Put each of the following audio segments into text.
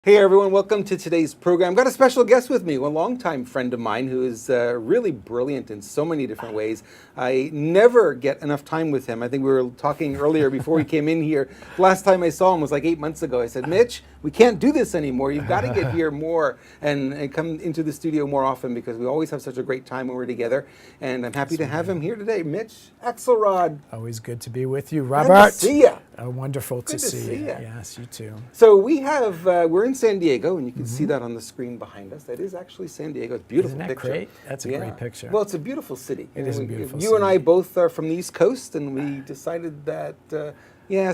Hey everyone, welcome to today's program. I've got a special guest with me, a longtime friend of mine who is really brilliant in so many different ways. I never get enough time with him. I think we were talking earlier before he came in here. Last time I saw him was like 8 months ago. I said, Mitch, we can't do this anymore. You've got to get here more and come into the studio more often because we always have such a great time when we're together. And I'm happy to have him here today, Mitch Axelrod. Always good to be with you, Robert. Good to see you. Wonderful to see you. ya. Yes, you too. So we have, we're in San Diego, and you can see that on the screen behind us. That is actually San Diego. It's a beautiful Isn't that picture. great? That's a great picture. Well, it's a beautiful city. It is a beautiful You city. and I both are from the East Coast, and we decided that,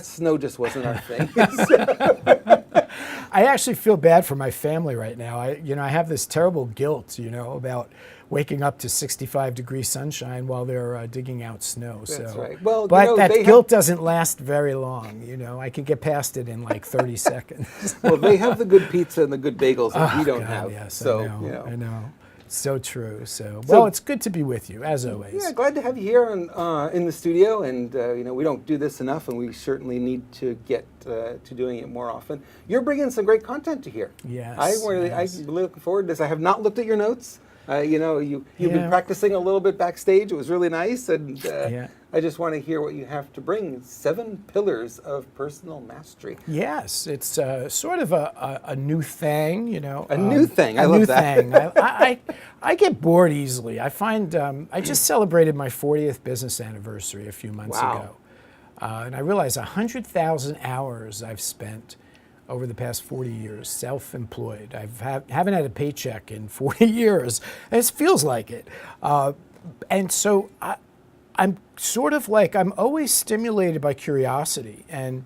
snow just wasn't our thing. I actually feel bad for my family right now. I have this terrible guilt, about waking up to 65-degree sunshine while they're digging out snow. That's so, right. Well, but that guilt doesn't last very long. I can get past it in like 30 seconds. Well, they have the good pizza and the good bagels that we don't God, have. Yes, so, I know. So true. So, it's good to be with you, as always. Yeah, glad to have you here in the studio. And, we don't do this enough, and we certainly need to get to doing it more often. You're bringing some great content to here. Yes. I'm really looking forward to this. I have not looked at your notes. You've been practicing a little bit backstage. It was really nice. And I just want to hear what you have to bring. 7 pillars of personal mastery. Yes, it's sort of a new thing, A new thing. I love that. A new thing. I get bored easily. I find I just celebrated my 40th business anniversary a few months ago. And I realized 100,000 hours I've spent over the past 40 years, self-employed. I haven't had a paycheck in 40 years. It feels like it. And so I'm sort of like, I'm always stimulated by curiosity. And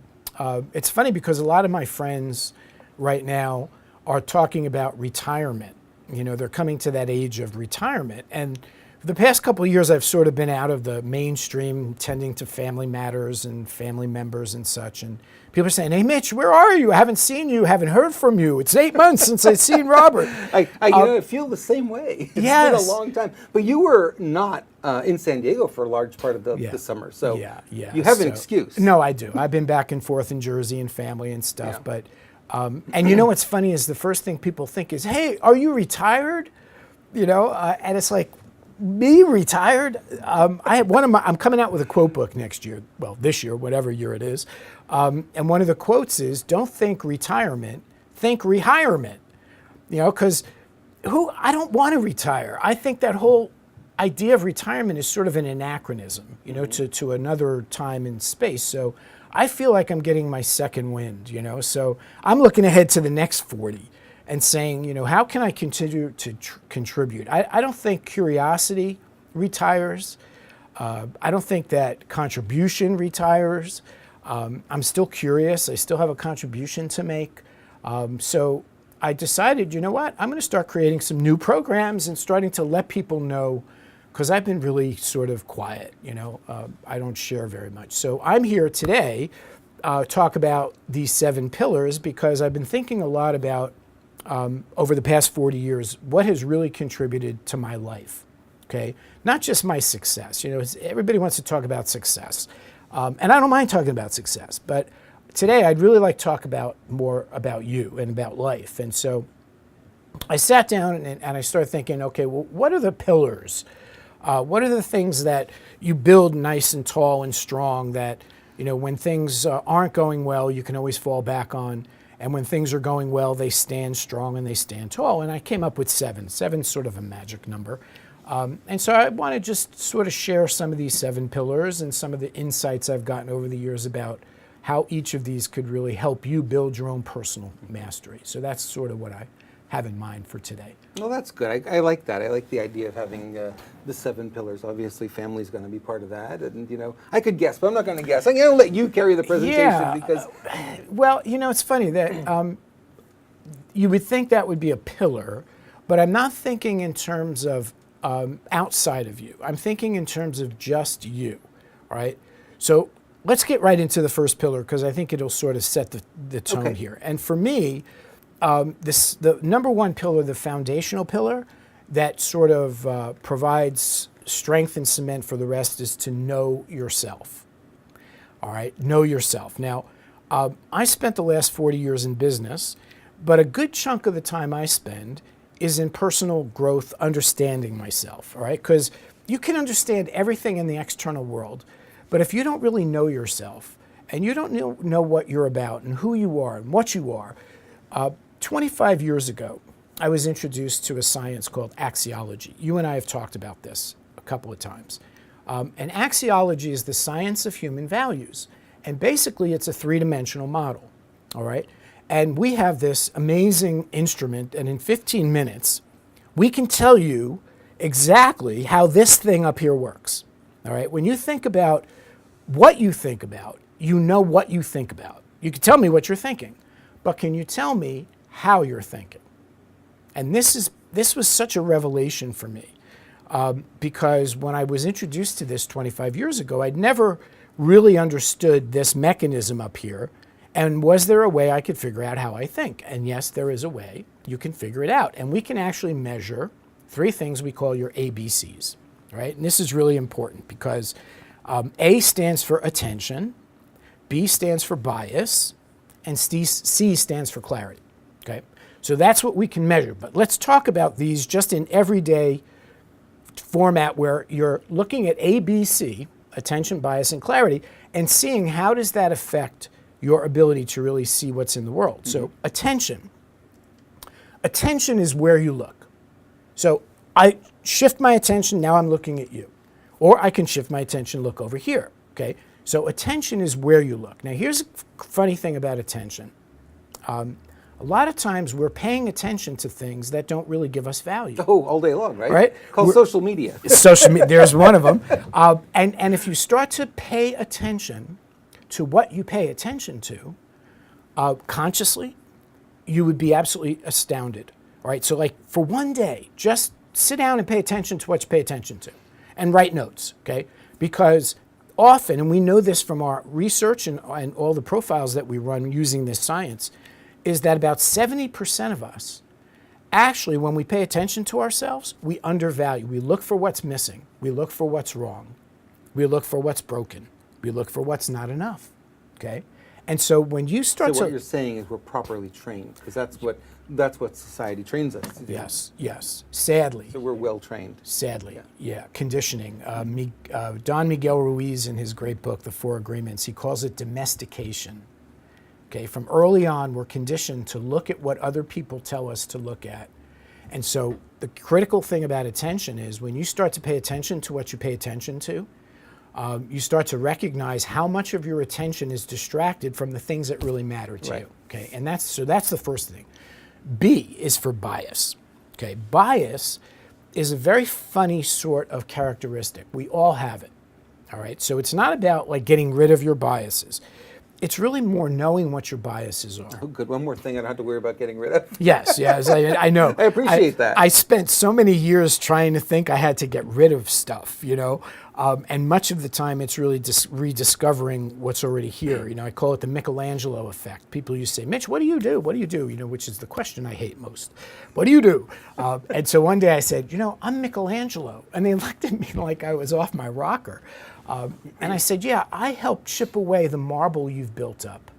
it's funny because a lot of my friends right now are talking about retirement. They're coming to that age of retirement. And for the past couple of years, I've sort of been out of the mainstream, tending to family matters and family members and such. And people are saying, hey, Mitch, where are you? I haven't seen you, haven't heard from you. It's 8 months since I've seen Robert. I feel the same way. It's been a long time. But you were not in San Diego for a large part of the summer. So you have an excuse. No, I do. I've been back and forth in Jersey and family and stuff. Yeah. But, and what's funny is the first thing people think is, hey, are you retired? And it's like, me retired? I'm coming out with a quote book next year. Well, this year, whatever year it is. And one of the quotes is, don't think retirement, think rehirement. Because I don't want to retire. I think that whole idea of retirement is sort of an anachronism, to another time and space. So I feel like I'm getting my second wind, So I'm looking ahead to the next 40. And saying, how can I continue to contribute? I don't think curiosity retires. I don't think that contribution retires. I'm still curious. I still have a contribution to make. So I decided, I'm going to start creating some new programs and starting to let people know, because I've been really sort of quiet. I don't share very much. So I'm here today talk about these 7 pillars because I've been thinking a lot about over the past 40 years, what has really contributed to my life, okay? Not just my success. Everybody wants to talk about success. And I don't mind talking about success, but today I'd really like to talk more about you and about life. And so I sat down and I started thinking, okay, well, what are the pillars? What are the things that you build nice and tall and strong that, when things aren't going well, you can always fall back on? And when things are going well, they stand strong and they stand tall. And I came up with 7. 7's sort of a magic number. And so I want to just sort of share some of these 7 pillars and some of the insights I've gotten over the years about how each of these could really help you build your own personal mastery. So that's sort of what I have in mind for today. Well, that's good. I like that. I like the idea of having the 7 pillars. Obviously, family's going to be part of that. And, I could guess, but I'm not going to guess. I'm going to let you carry the presentation because... Well, it's funny that you would think that would be a pillar, but I'm not thinking in terms of outside of you. I'm thinking in terms of just you, all right? So let's get right into the first pillar because I think it'll sort of set the tone here. And for me... the number 1 pillar, the foundational pillar that sort of provides strength and cement for the rest is to know yourself. All right, know yourself. Now, I spent the last 40 years in business, But a good chunk of the time I spend is in personal growth, understanding myself, all right? Because you can understand everything in the external world, but if you don't really know yourself and you don't know what you're about and who you are and what you are, 25 years ago, I was introduced to a science called axiology. You and I have talked about this a couple of times. And axiology is the science of human values. And basically, it's a three-dimensional model, all right? And we have this amazing instrument, and in 15 minutes, we can tell you exactly how this thing up here works, all right? When you think about what you think about, you know what you think about. You can tell me what you're thinking, but can you tell me how you're thinking? And this was such a revelation for me, because when I was introduced to this 25 years ago, I'd never really understood this mechanism up here. And was there a way I could figure out how I think? And yes, there is a way. You can figure it out. And we can actually measure three things we call your ABCs, right? And this is really important because A stands for attention, B stands for bias, and C stands for clarity, okay? So that's what we can measure. But let's talk about these just in everyday format where you're looking at ABC, attention, bias, and clarity, and seeing how does that affect your ability to really see what's in the world. Mm-hmm. So attention is where you look. So I shift my attention, now I'm looking at you. Or I can shift my attention, look over here, okay? So attention is where you look. Now here's a funny thing about attention. A lot of times we're paying attention to things that don't really give us value. Oh, all day long, right? Right? Called social media. Social media, there's one of them. And if you start to pay attention to what you pay attention to, consciously, you would be absolutely astounded. All right, so like for one day, just sit down and pay attention to what you pay attention to and write notes, okay? Because often, and we know this from our research and all the profiles that we run using this science, is that about 70% of us, actually, when we pay attention to ourselves, we undervalue. We look for what's missing. We look for what's wrong. We look for what's broken. We look for what's not enough, okay? And so when you start So what you're saying is we're properly trained, because that's what society trains us to do. Yes, sadly. So we're well trained. Sadly, yeah. Conditioning. Don Miguel Ruiz, in his great book, The Four Agreements, he calls it domestication. Okay, from early on, we're conditioned to look at what other people tell us to look at. And so the critical thing about attention is when you start to pay attention to what you pay attention to, you start to recognize how much of your attention is distracted from the things that really matter to you. Okay, and that's the first thing. B is for bias. Okay, bias is a very funny sort of characteristic. We all have it. All right, so it's not about like getting rid of your biases. It's really more knowing what your biases are. Oh, good. One more thing I don't have to worry about getting rid of. Yes, I know. I appreciate that. I spent so many years trying to think I had to get rid of stuff, you know, and much of the time it's really just rediscovering what's already here. You know, I call it the Michelangelo effect. People used to say, Mitch, what do you do? What do you do? You know, which is the question I hate most. What do you do? And so one day I said, you know, I'm Michelangelo. And they looked at me like I was off my rocker. And I said, yeah, I helped chip away the marble you've built up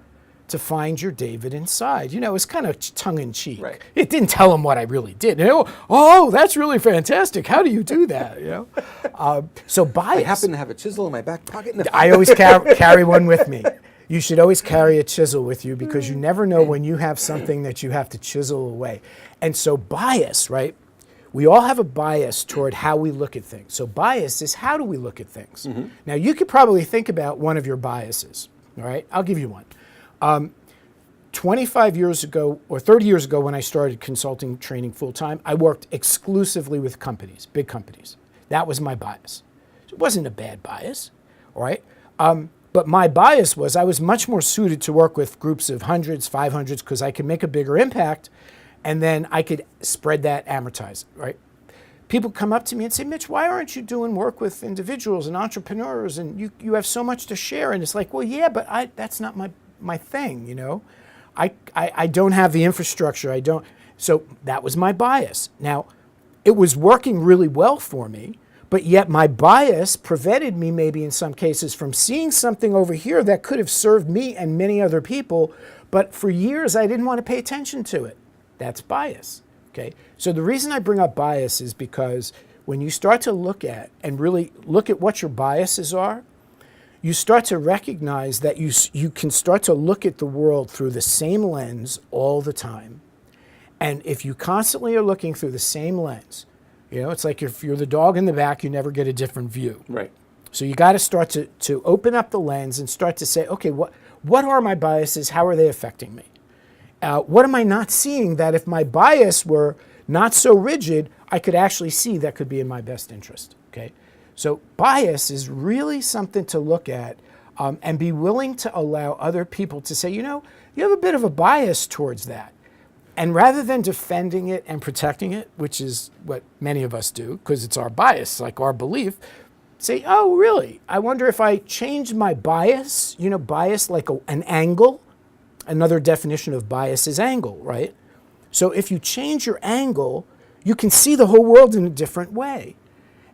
to find your David inside. You know, it's kind of tongue-in-cheek. Right. It didn't tell him what I really did. You know, oh, that's really fantastic. How do you do that? You know, so bias. I happen to have a chisel in my back pocket. I always carry one with me. You should always carry a chisel with you because you never know when you have something that you have to chisel away. And so bias, right? We all have a bias toward how we look at things. So bias is how do we look at things? Mm-hmm. Now, you could probably think about one of your biases, all right? I'll give you one. 25 years ago or 30 years ago when I started consulting training full-time, I worked exclusively with companies, big companies. That was my bias. It wasn't a bad bias, all right? But my bias was I was much more suited to work with groups of hundreds, 500s, because I could make a bigger impact, and then I could spread that, amortize it, right? People come up to me and say, Mitch, why aren't you doing work with individuals and entrepreneurs, and you have so much to share? And it's like, well, yeah, but that's not my thing, you know? I don't have the infrastructure, so that was my bias. Now, it was working really well for me, but yet my bias prevented me maybe in some cases from seeing something over here that could have served me and many other people, But for years, I didn't want to pay attention to it. That's bias, okay? So the reason I bring up bias is because when you start to look at and really look at what your biases are, you start to recognize that you can start to look at the world through the same lens all the time. And if you constantly are looking through the same lens, it's like if you're the dog in the back, you never get a different view. Right. So you got to start to open up the lens and start to say, okay, what are my biases? How are they affecting me? What am I not seeing that if my bias were not so rigid, I could actually see that could be in my best interest, okay? So bias is really something to look at and be willing to allow other people to say, you have a bit of a bias towards that. And rather than defending it and protecting it, which is what many of us do, because it's our bias, like our belief, say, oh, really? I wonder if I change my bias, bias like an angle. Another definition of bias is angle, right? So if you change your angle, you can see the whole world in a different way.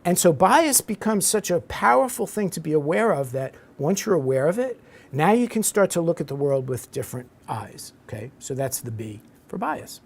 And so bias becomes such a powerful thing to be aware of that once you're aware of it, now you can start to look at the world with different eyes, okay? So that's the B for bias.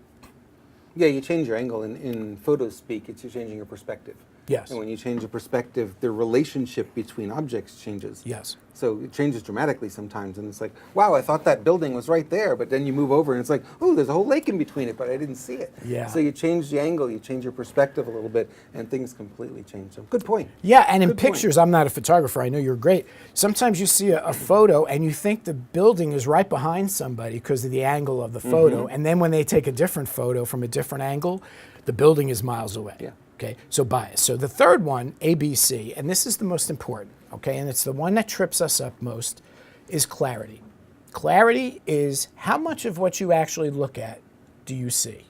Yeah, you change your angle. In photo speak, you're changing your perspective. Yes. And when you change the perspective, the relationship between objects changes. Yes. So it changes dramatically sometimes, and it's like, wow, I thought that building was right there, but then you move over and it's like, oh, there's a whole lake in between it, but I didn't see it. Yeah. So you change the angle, you change your perspective a little bit, and things completely change. So good point. Yeah, and in Good point. pictures, I'm not a photographer, I know you're great. Sometimes you see a photo and you think the building is right behind somebody because of the angle of the photo, and then when they take a different photo from a different angle, the building is miles away. Yeah. Okay, so bias. So the third one, ABC, and this is the most important, okay, and it's the one that trips us up most, is clarity. Clarity is how much of what you actually look at do you see,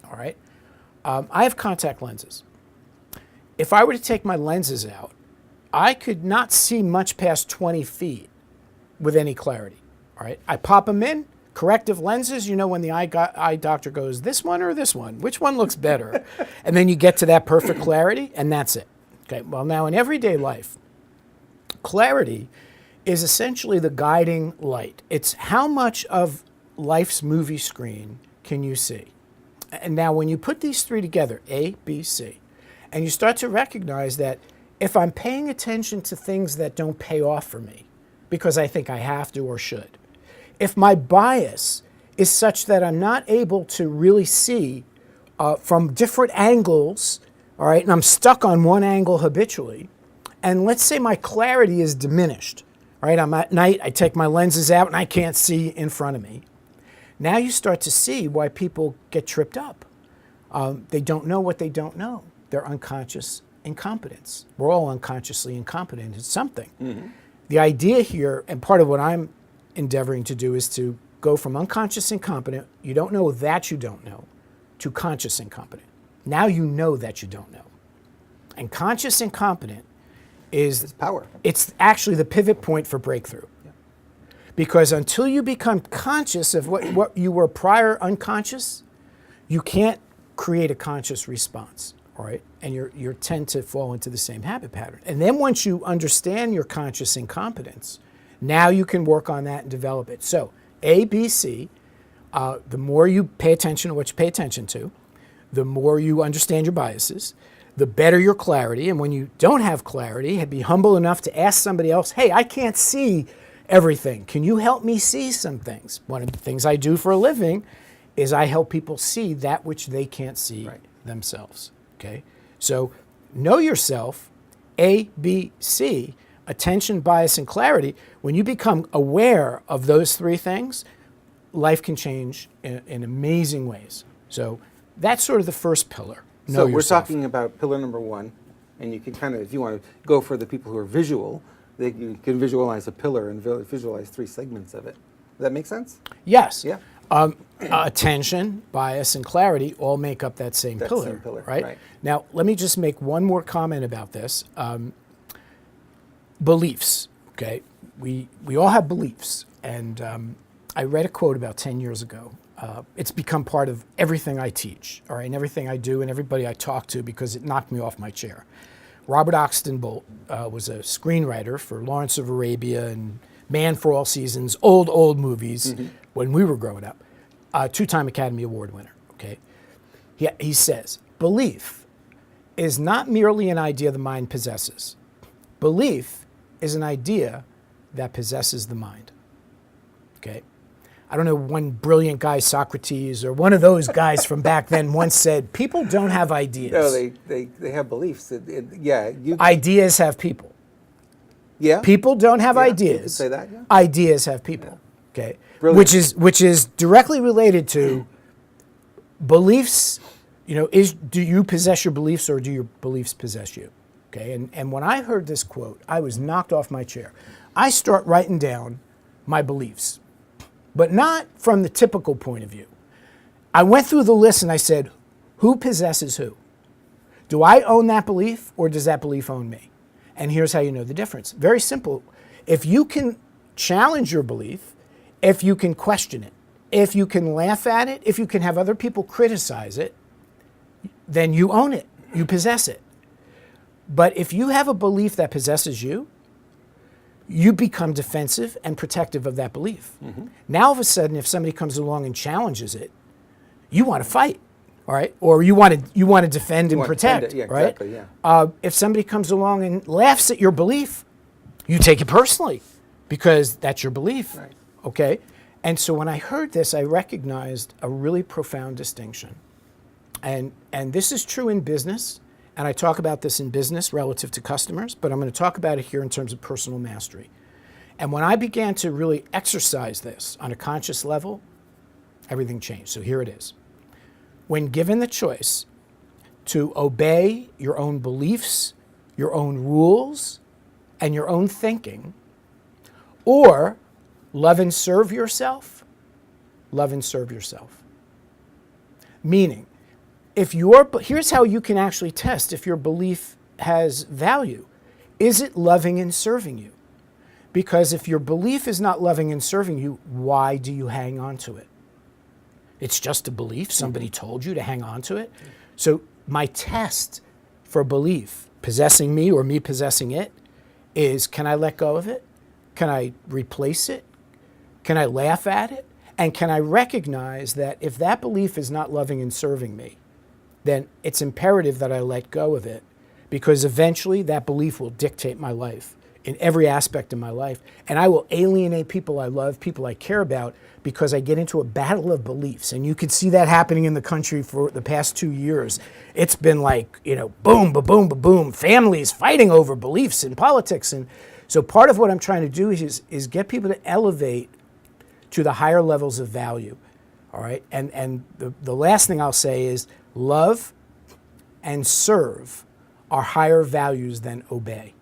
all right? I have contact lenses. If I were to take my lenses out, I could not see much past 20 feet with any clarity, all right? I pop them in, corrective lenses, when the eye doctor goes, this one or this one? Which one looks better? And then you get to that perfect clarity, and that's it. Okay, well now in everyday life, clarity is essentially the guiding light. It's how much of life's movie screen can you see? And now when you put these three together, A, B, C, and you start to recognize that if I'm paying attention to things that don't pay off for me because I think I have to or should, if my bias is such that I'm not able to really see from different angles, all right, and I'm stuck on one angle habitually, and let's say my clarity is diminished, right? I'm at night, I take my lenses out and I can't see in front of me. Now you start to see why people get tripped up. They don't know what they don't know. They're unconscious incompetence. We're all unconsciously incompetent in something. Mm-hmm. The idea here, and part of what I'm endeavoring to do, is to go from unconscious incompetent, you don't know that you don't know, to conscious incompetent. Now you know that you don't know. And conscious incompetent is power. It's actually the pivot point for breakthrough. Yeah. Because until you become conscious of what you were prior unconscious, you can't create a conscious response, all right? And you tend to fall into the same habit pattern. And then once you understand your conscious incompetence, now you can work on that and develop it. So A, B, C, the more you pay attention to what you pay attention to, the more you understand your biases, the better your clarity. And when you don't have clarity, be humble enough to ask somebody else, hey, I can't see everything. Can you help me see some things? One of the things I do for a living is I help people see that which they can't see themselves, okay? So know yourself, A, B, C, attention, bias, and clarity. When you become aware of those three things, life can change in amazing ways. So that's sort of the first pillar. Know So yourself. we're talking about pillar number one, and you can kind of, if you want to go for the people who are visual, you can visualize a pillar and visualize three segments of it. Does that make sense? Yes. Yeah. Attention, bias, and clarity all make up that same pillar, right? Now, let me just make one more comment about this. Beliefs, okay? We all have beliefs, and I read a quote about 10 years ago. It's become part of everything I teach, all right, and everything I do and everybody I talk to because it knocked me off my chair. Robert Oxtenbolt was a screenwriter for Lawrence of Arabia and Man for All Seasons, old movies. Mm-hmm. when we were growing up, a 2-time Academy Award winner, okay? He says, belief is not merely an idea the mind possesses. Belief is an idea that possesses the mind, okay? I don't know, one brilliant guy, Socrates, or one of those guys from back then once said, people don't have ideas. No, they have beliefs. Ideas have people. Yeah. People don't have ideas. You could say that, yeah. Ideas have people. Yeah. Okay. Brilliant. Which is directly related to beliefs. You know, do you possess your beliefs or do your beliefs possess you? Okay. And when I heard this quote, I was knocked off my chair. I start writing down my beliefs, but not from the typical point of view. I went through the list and I said, who possesses who? Do I own that belief or does that belief own me? And here's how you know the difference. Very simple. If you can challenge your belief, if you can question it, if you can laugh at it, if you can have other people criticize it, then you own it, you possess it. But if you have a belief that possesses you, you become defensive and protective of that belief. Mm-hmm. Now, all of a sudden, if somebody comes along and challenges it, you want to fight, all right? Or you want to defend and protect, yeah, right? Exactly, yeah. If somebody comes along and laughs at your belief, you take it personally because that's your belief, right. Okay? And so when I heard this, I recognized a really profound distinction. And this is true in business, and I talk about this in business relative to customers, but I'm going to talk about it here in terms of personal mastery. And when I began to really exercise this on a conscious level, everything changed. So here it is. When given the choice to obey your own beliefs, your own rules, and your own thinking, or love and serve yourself, love and serve yourself. Meaning, here's how you can actually test if your belief has value. Is it loving and serving you? Because if your belief is not loving and serving you, why do you hang on to it? It's just a belief. Somebody told you to hang on to it. So my test for belief, possessing me or me possessing it, is can I let go of it? Can I replace it? Can I laugh at it? And can I recognize that if that belief is not loving and serving me, then it's imperative that I let go of it, because eventually that belief will dictate my life in every aspect of my life. And I will alienate people I love, people I care about, because I get into a battle of beliefs. And you can see that happening in the country for the past 2 years. It's been like, boom, ba-boom, ba-boom, families fighting over beliefs in politics. And so part of what I'm trying to do is get people to elevate to the higher levels of value, all right? And the last thing I'll say is love and serve are higher values than obey.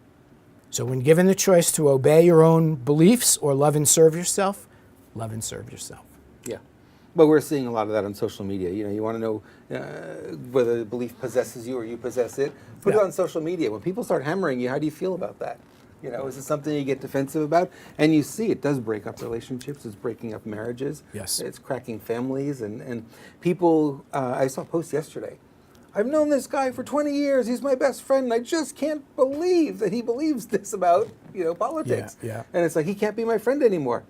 So when given the choice to obey your own beliefs or love and serve yourself, love and serve yourself. Yeah. But we're seeing a lot of that on social media. You want to know whether the belief possesses you or you possess it, put it on social media. When people start hammering you, how do you feel about that? Is it something you get defensive about? And you see it does break up relationships. It's breaking up marriages. Yes. It's cracking families. And people, I saw a post yesterday. I've known this guy for 20 years. He's my best friend. And I just can't believe that he believes this about, politics. Yeah. And it's like, he can't be my friend anymore.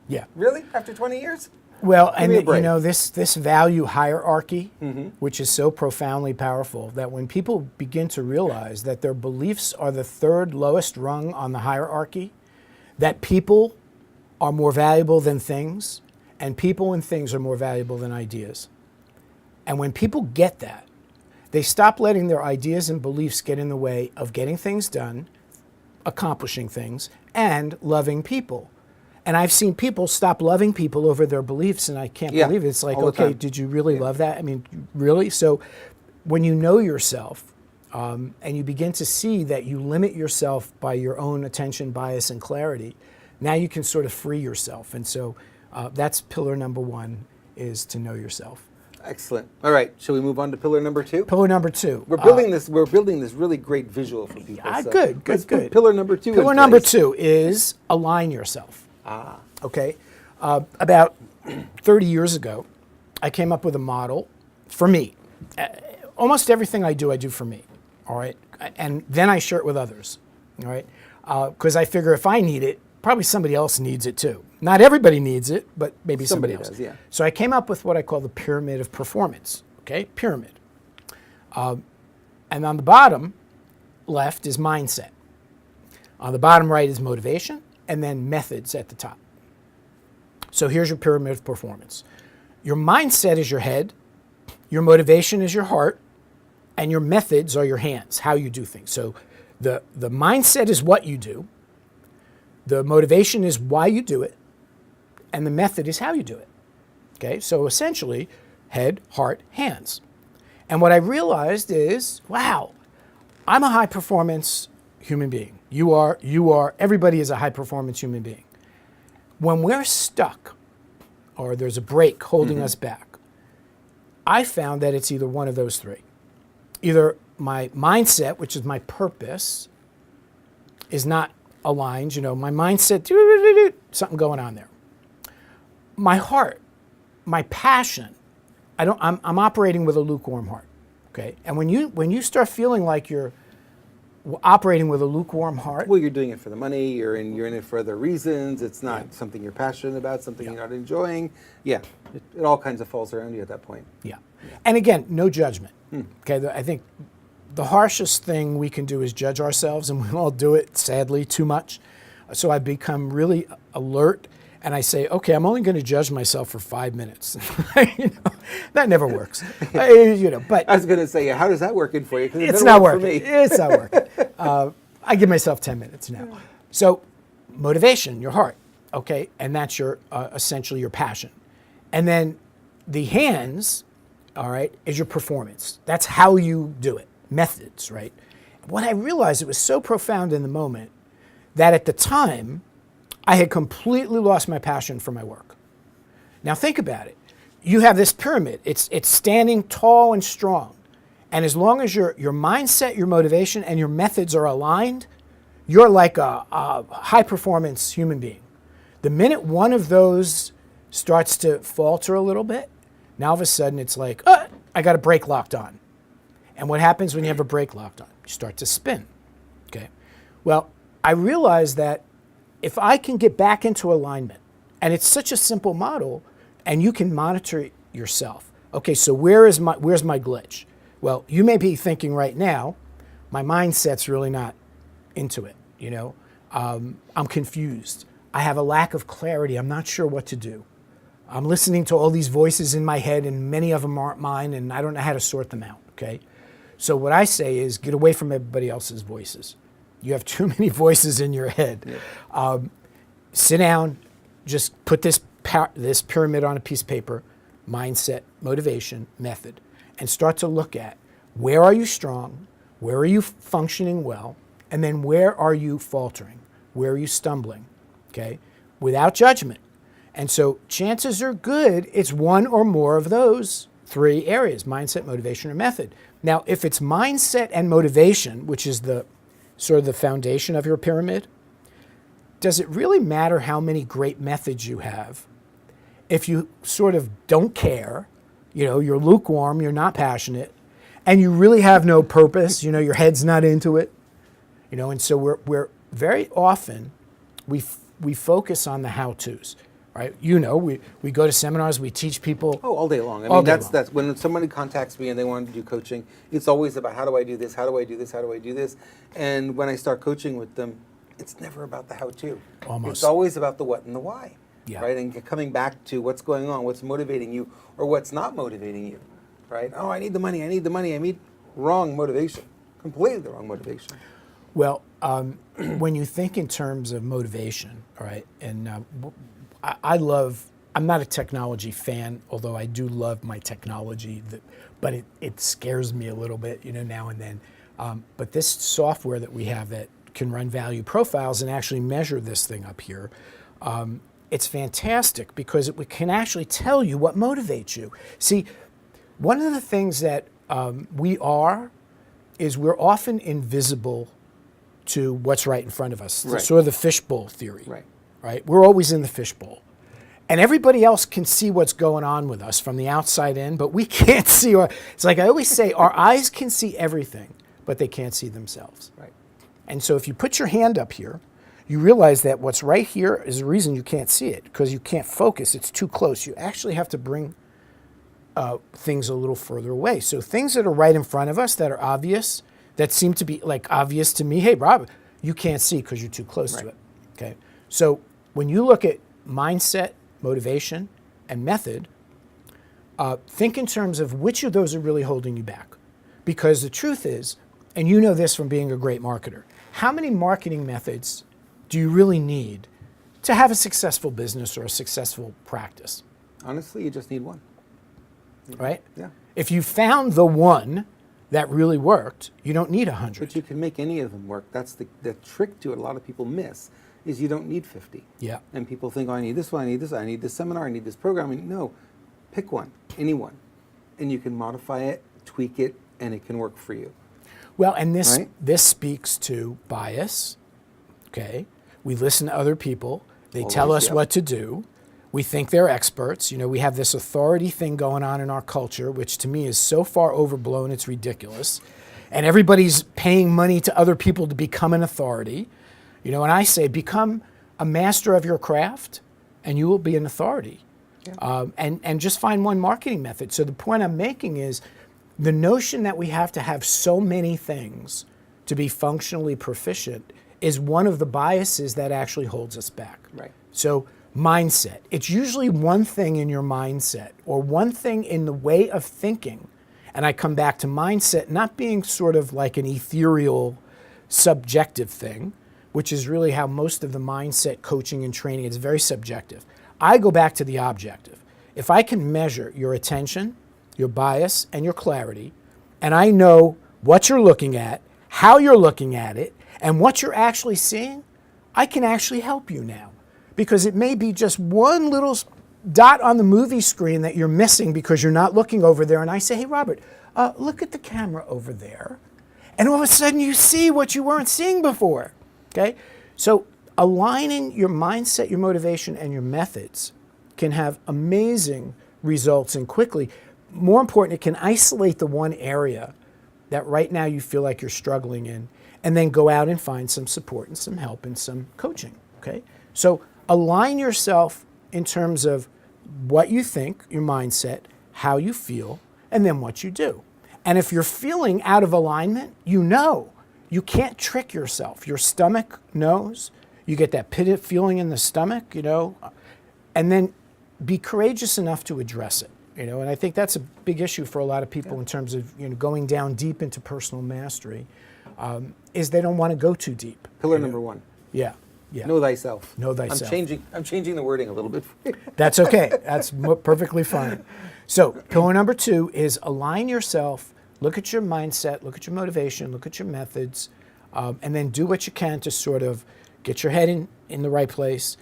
Yeah. Really? After 20 years? Well, Give me a break. this value hierarchy, which is so profoundly powerful, that when people begin to realize that their beliefs are the third lowest rung on the hierarchy, that people are more valuable than things, and people and things are more valuable than ideas. And when people get that, they stop letting their ideas and beliefs get in the way of getting things done, accomplishing things, and loving people. And I've seen people stop loving people over their beliefs, and I can't believe it. It's like, okay, did you really love that? I mean, really? So when you know yourself and you begin to see that you limit yourself by your own attention, bias, and clarity, now you can sort of free yourself. And so that's pillar number one, is to know yourself. Excellent. All right, shall we move on to pillar number two? Pillar number two. We're building this really great visual for people. So Good. Pillar number two. Pillar number two is align yourself. Okay. About 30 years ago, I came up with a model for me. Almost everything I do for me. All right. And then I share it with others. All right. Because I figure if I need it, probably somebody else needs it too. Not everybody needs it, but maybe somebody else. Does, yeah. So I came up with what I call the pyramid of performance. Okay, pyramid. And on the bottom left is mindset. On the bottom right is motivation, and then methods at the top. So here's your pyramid of performance. Your mindset is your head, your motivation is your heart, and your methods are your hands, how you do things. So the mindset is what you do, the motivation is why you do it, and the method is how you do it. Okay, so essentially, head, heart, hands. And what I realized is, wow, I'm a high performance human being. You are, everybody is a high performance human being. When we're stuck or there's a break holding us back, I found that it's either one of those three. Either my mindset, which is my purpose, is not aligned. My mindset, something going on there. My heart, my passion, I'm operating with a lukewarm heart. Okay, and when you start feeling like you're operating with a lukewarm heart, well, you're doing it for the money. You're in it for other reasons. It's not something you're passionate about. Something you're not enjoying. Yeah, it all kinds of falls around you at that point. Yeah, and again, no judgment. Okay, I think the harshest thing we can do is judge ourselves, and we all do it sadly too much. So I've become really alert. And I say, okay, I'm only going to judge myself for 5 minutes. That never works. But I was going to say, how does that work for you? 'Cause it's not working. For me. It's not working. I give myself 10 minutes now. So motivation, your heart, okay, and that's your essentially your passion. And then the hands, all right, is your performance. That's how you do it. Methods, right? What I realized, it was so profound in the moment that at the time, I had completely lost my passion for my work. Now think about it. You have this pyramid. It's standing tall and strong. And as long as your mindset, your motivation, and your methods are aligned, you're like a high-performance human being. The minute one of those starts to falter a little bit, now all of a sudden it's like, I got a brake locked on. And what happens when you have a brake locked on? You start to spin. Okay. Well, I realized that if I can get back into alignment, and it's such a simple model, and you can monitor yourself. Okay, so where's my glitch? Well, you may be thinking right now, my mindset's really not into it. I'm confused. I have a lack of clarity. I'm not sure what to do. I'm listening to all these voices in my head, and many of them aren't mine, and I don't know how to sort them out. Okay, so what I say is get away from everybody else's voices. You have too many voices in your head. Yeah. Sit down, just put this pyramid on a piece of paper, mindset, motivation, method, and start to look at where are you strong, where are you functioning well, and then where are you faltering, where are you stumbling, okay, without judgment. And so chances are good it's one or more of those three areas, mindset, motivation, or method. Now, if it's mindset and motivation, which is the sort of the foundation of your pyramid, does it really matter how many great methods you have if you sort of don't care, you're lukewarm, you're not passionate, and you really have no purpose, your head's not into it, and so we're very often, we focus on the how-tos, right? We go to seminars, we teach people. Oh, all day long. I mean, that's when somebody contacts me and they want to do coaching, it's always about how do I do this, how do I do this, how do I do this? And when I start coaching with them, it's never about the how-to. Almost. It's always about the what and the why, yeah. Right? And coming back to what's going on, what's motivating you, or what's not motivating you, right? Oh, I need the money. I mean, wrong motivation, completely the wrong motivation. Well, when you think in terms of motivation, all right, and I'm not a technology fan, although I do love my technology, but it scares me a little bit, now and then. But this software that we have that can run value profiles and actually measure this thing up here, it's fantastic because it can actually tell you what motivates you. See, one of the things that we're often invisible to what's right in front of us. Right. Sort of the fishbowl theory. Right. We're always in the fishbowl. And everybody else can see what's going on with us from the outside in, but we can't see. It's like I always say, our eyes can see everything, but they can't see themselves. Right. And so if you put your hand up here you realize that what's right here is the reason you can't see it, because you can't focus. It's too close. You actually have to bring things a little further away. So things that are right in front of us that are obvious, that seem to be like obvious to me, hey, Rob, you can't see because you're too close to it. Okay. So when you look at mindset, motivation, and method, think in terms of which of those are really holding you back. Because the truth is, and you know this from being a great marketer, how many marketing methods do you really need to have a successful business or a successful practice? Honestly, you just need one. Right? Yeah. If you found the one that really worked, you don't need 100. But you can make any of them work. That's the trick to it. A lot of people miss is you don't need 50. Yeah. And people think, oh, I need this one, I need this, I need this seminar, I need this program. And no, pick one, any one. And you can modify it, tweak it, and it can work for you. Well, and this speaks to bias, okay? We listen to other people. They tell us what to do. We think they're experts. You know, we have this authority thing going on in our culture, which to me is so far overblown, it's ridiculous. And everybody's paying money to other people to become an authority. You know, and I say, become a master of your craft, and you will be an authority. Yeah. And just find one marketing method. So the point I'm making is the notion that we have to have so many things to be functionally proficient is one of the biases that actually holds us back. Right. So mindset. It's usually one thing in your mindset or one thing in the way of thinking. And I come back to mindset not being sort of like an ethereal, subjective thing, which is really how most of the mindset coaching and training is very subjective. I go back to the objective. If I can measure your attention, your bias, and your clarity, and I know what you're looking at, how you're looking at it, and what you're actually seeing, I can actually help you now. Because it may be just one little dot on the movie screen that you're missing because you're not looking over there. And I say, hey, Robert, look at the camera over there. And all of a sudden you see what you weren't seeing before. Okay? So aligning your mindset, your motivation, and your methods can have amazing results and quickly. More important, it can isolate the one area that right now you feel like you're struggling in, and then go out and find some support and some help and some coaching. Okay? So align yourself in terms of what you think, your mindset, how you feel, and then what you do. And if you're feeling out of alignment, you know. You can't trick yourself. Your stomach knows. You get that pit feeling in the stomach, you know, and then be courageous enough to address it, you know. And I think that's a big issue for a lot of people in terms of, you know, going down deep into personal mastery, is they don't want to go too deep. Pillar number one. Yeah. Yeah. Know thyself. Know thyself. I'm changing the wording a little bit. That's okay. That's perfectly fine. So pillar number 2 is align yourself, look at your mindset, look at your motivation, look at your methods, and then do what you can to sort of get your head in the right place.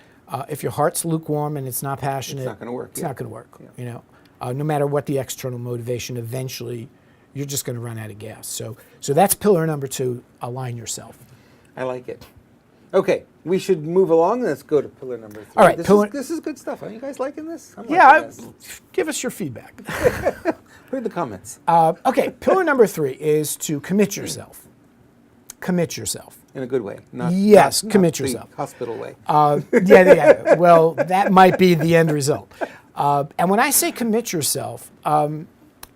If your heart's lukewarm and it's not passionate, it's not going to work. It's not going to work. Yeah. You know, no matter what the external motivation, eventually you're just going to run out of gas. So that's pillar number 2, align yourself. I like it. Okay, we should move along. Let's go to pillar number 3. All right, this is good stuff. Are you guys liking this? I'm yeah, liking this. Give us your feedback. Put it in the comments. Okay, pillar number 3 is to commit yourself. Commit yourself. In a good way. Yes, not commit the yourself. Hospital way. Yeah. Well, that might be the end result. And when I say commit yourself, I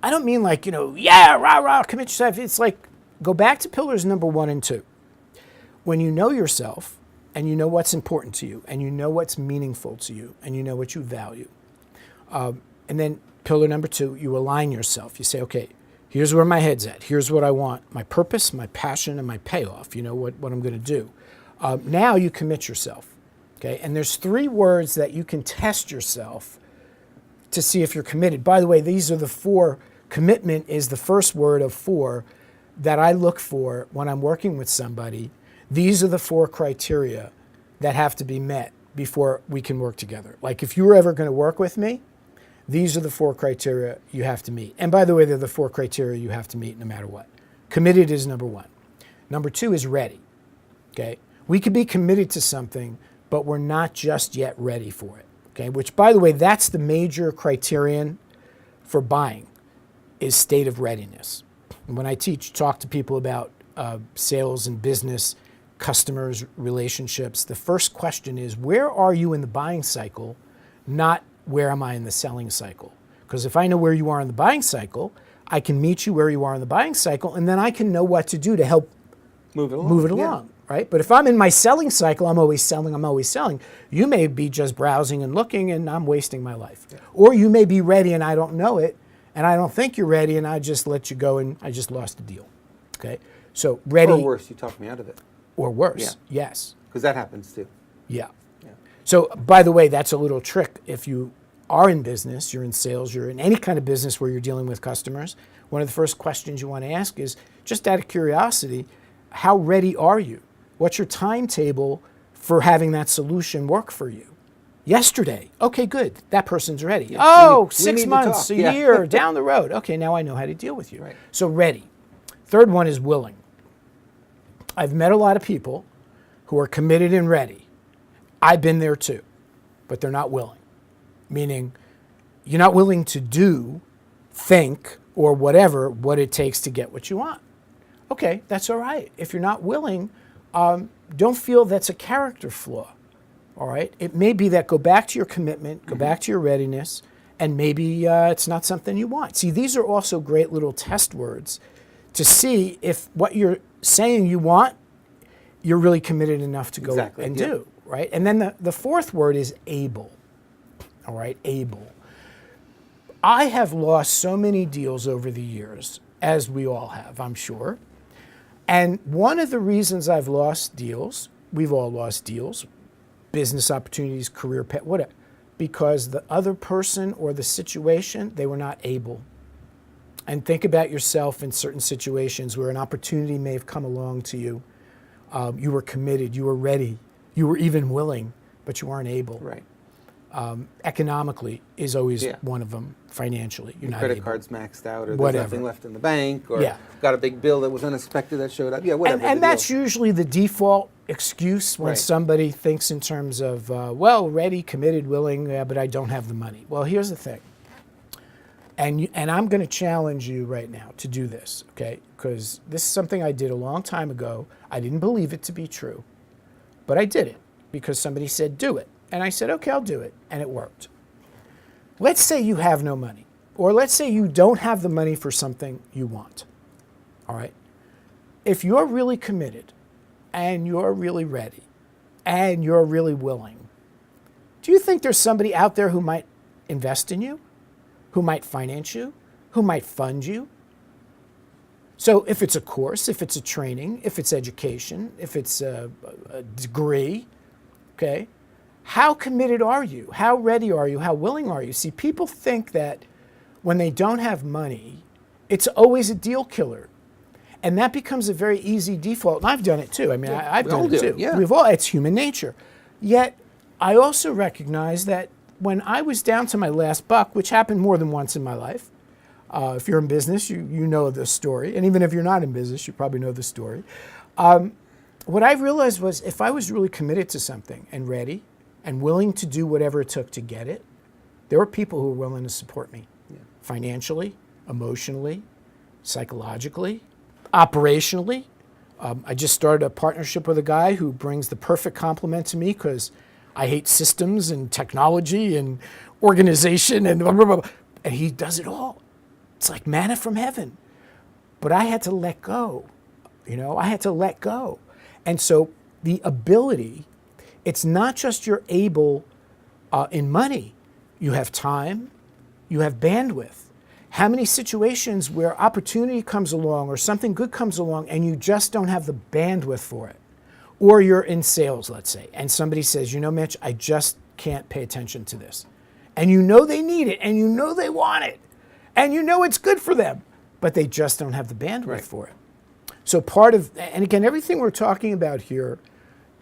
don't mean like, you know, yeah, rah, rah, commit yourself. It's like, go back to pillars number 1 and 2. When you know yourself and you know what's important to you and you know what's meaningful to you and you know what you value, and then pillar number 2, you align yourself. You say, okay, here's where my head's at. Here's what I want, my purpose, my passion, and my payoff, you know, what I'm going to do. Now you commit yourself, okay? And there's 3 words that you can test yourself to see if you're committed. By the way, these are the 4. Commitment is the first word of 4 that I look for when I'm working with somebody. These are the 4 criteria that have to be met before we can work together. Like if you were ever going to work with me, these are the 4 criteria you have to meet. And by the way, they're the 4 criteria you have to meet no matter what. Committed is number 1. Number 2 is ready, okay? We could be committed to something, but we're not just yet ready for it, okay? Which, by the way, that's the major criterion for buying, is state of readiness. And when I talk to people about sales and business, customers, relationships, the first question is, where are you in the buying cycle, not where am I in the selling cycle? Because if I know where you are in the buying cycle, I can meet you where you are in the buying cycle, and then I can know what to do to help Move it move it along, right? But if I'm in my selling cycle, I'm always selling. You may be just browsing and looking, and I'm wasting my life. Yeah. Or you may be ready and I don't know it, and I don't think you're ready, and I just let you go, and I just lost the deal. Okay? So ready. Or worse, you talked me out of it. Or worse, yes. Because that happens too. Yeah. So, by the way, that's a little trick. If you are in business, you're in sales, you're in any kind of business where you're dealing with customers, one of the first questions you want to ask is, just out of curiosity, how ready are you? What's your timetable for having that solution work for you? Yesterday. Okay, good. That person's ready. Yeah, 6 months, a year, down the road. Okay, now I know how to deal with you. Right. So ready. Third one is willing. I've met a lot of people who are committed and ready. I've been there too, but they're not willing. Meaning, you're not willing to do, think, or whatever, what it takes to get what you want. Okay, that's all right. If you're not willing, don't feel that's a character flaw, all right? It may be that go back to your commitment, go back to your readiness, and maybe it's not something you want. See, these are also great little test words to see if what you're saying you want, you're really committed enough to go and do, right? And then the fourth word is able, all right, able. I have lost so many deals over the years, as we all have, I'm sure. And one of the reasons I've lost deals, we've all lost deals, business opportunities, career pet, whatever, because the other person or the situation, they were not able. And think about yourself in certain situations where an opportunity may have come along to you. You were committed, you were ready, you were even willing, but you weren't able. Right. Economically is always one of them. Financially, you're not credit able. Card's maxed out, or Whatever. there's nothing left in the bank, or got a big bill that was unexpected that showed up. Yeah, whatever. And that's usually the default excuse when somebody thinks in terms of, well, ready, committed, willing, but I don't have the money. Well, here's the thing. And I'm going to challenge you right now to do this, okay? Because this is something I did a long time ago. I didn't believe it to be true, but I did it because somebody said, do it. And I said, okay, I'll do it. And it worked. Let's say you have no money, or let's say you don't have the money for something you want, all right? If you're really committed and you're really ready and you're really willing, do you think there's somebody out there who might invest in you, who might finance you, who might fund you? So if it's a course, if it's a training, if it's education, if it's a degree, okay? How committed are you? How ready are you? How willing are you? See, people think that when they don't have money, it's always a deal killer. And that becomes a very easy default. And I've done it too. I mean, I've done it too. Yeah. We've all, it's human nature. Yet, I also recognize that when I was down to my last buck, which happened more than once in my life, if you're in business, you know the story. And even if you're not in business, you probably know the story. What I realized was if I was really committed to something and ready, and willing to do whatever it took to get it, there were people who were willing to support me financially, emotionally, psychologically, operationally. I just started a partnership with a guy who brings the perfect complement to me because I hate systems and technology and organization and blah, blah, blah, and he does it all. It's like manna from heaven. But I had to let go. I had to let go. And so the ability, it's not just you're able in money. You have time, you have bandwidth. How many situations where opportunity comes along or something good comes along and you just don't have the bandwidth for it? Or you're in sales, let's say, and somebody says, Mitch, I just can't pay attention to this. And they need it, and they want it, and it's good for them, but they just don't have the bandwidth for it. So and again, everything we're talking about here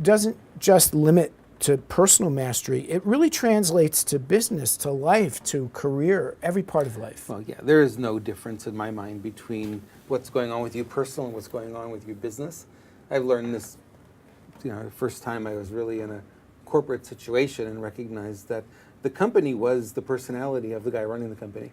doesn't just limit to personal mastery. It really translates to business, to life, to career, every part of life. Well, yeah, there is no difference in my mind between what's going on with you personal and what's going on with your business. I've learned this, the first time I was really in a corporate situation and recognized that the company was the personality of the guy running the company.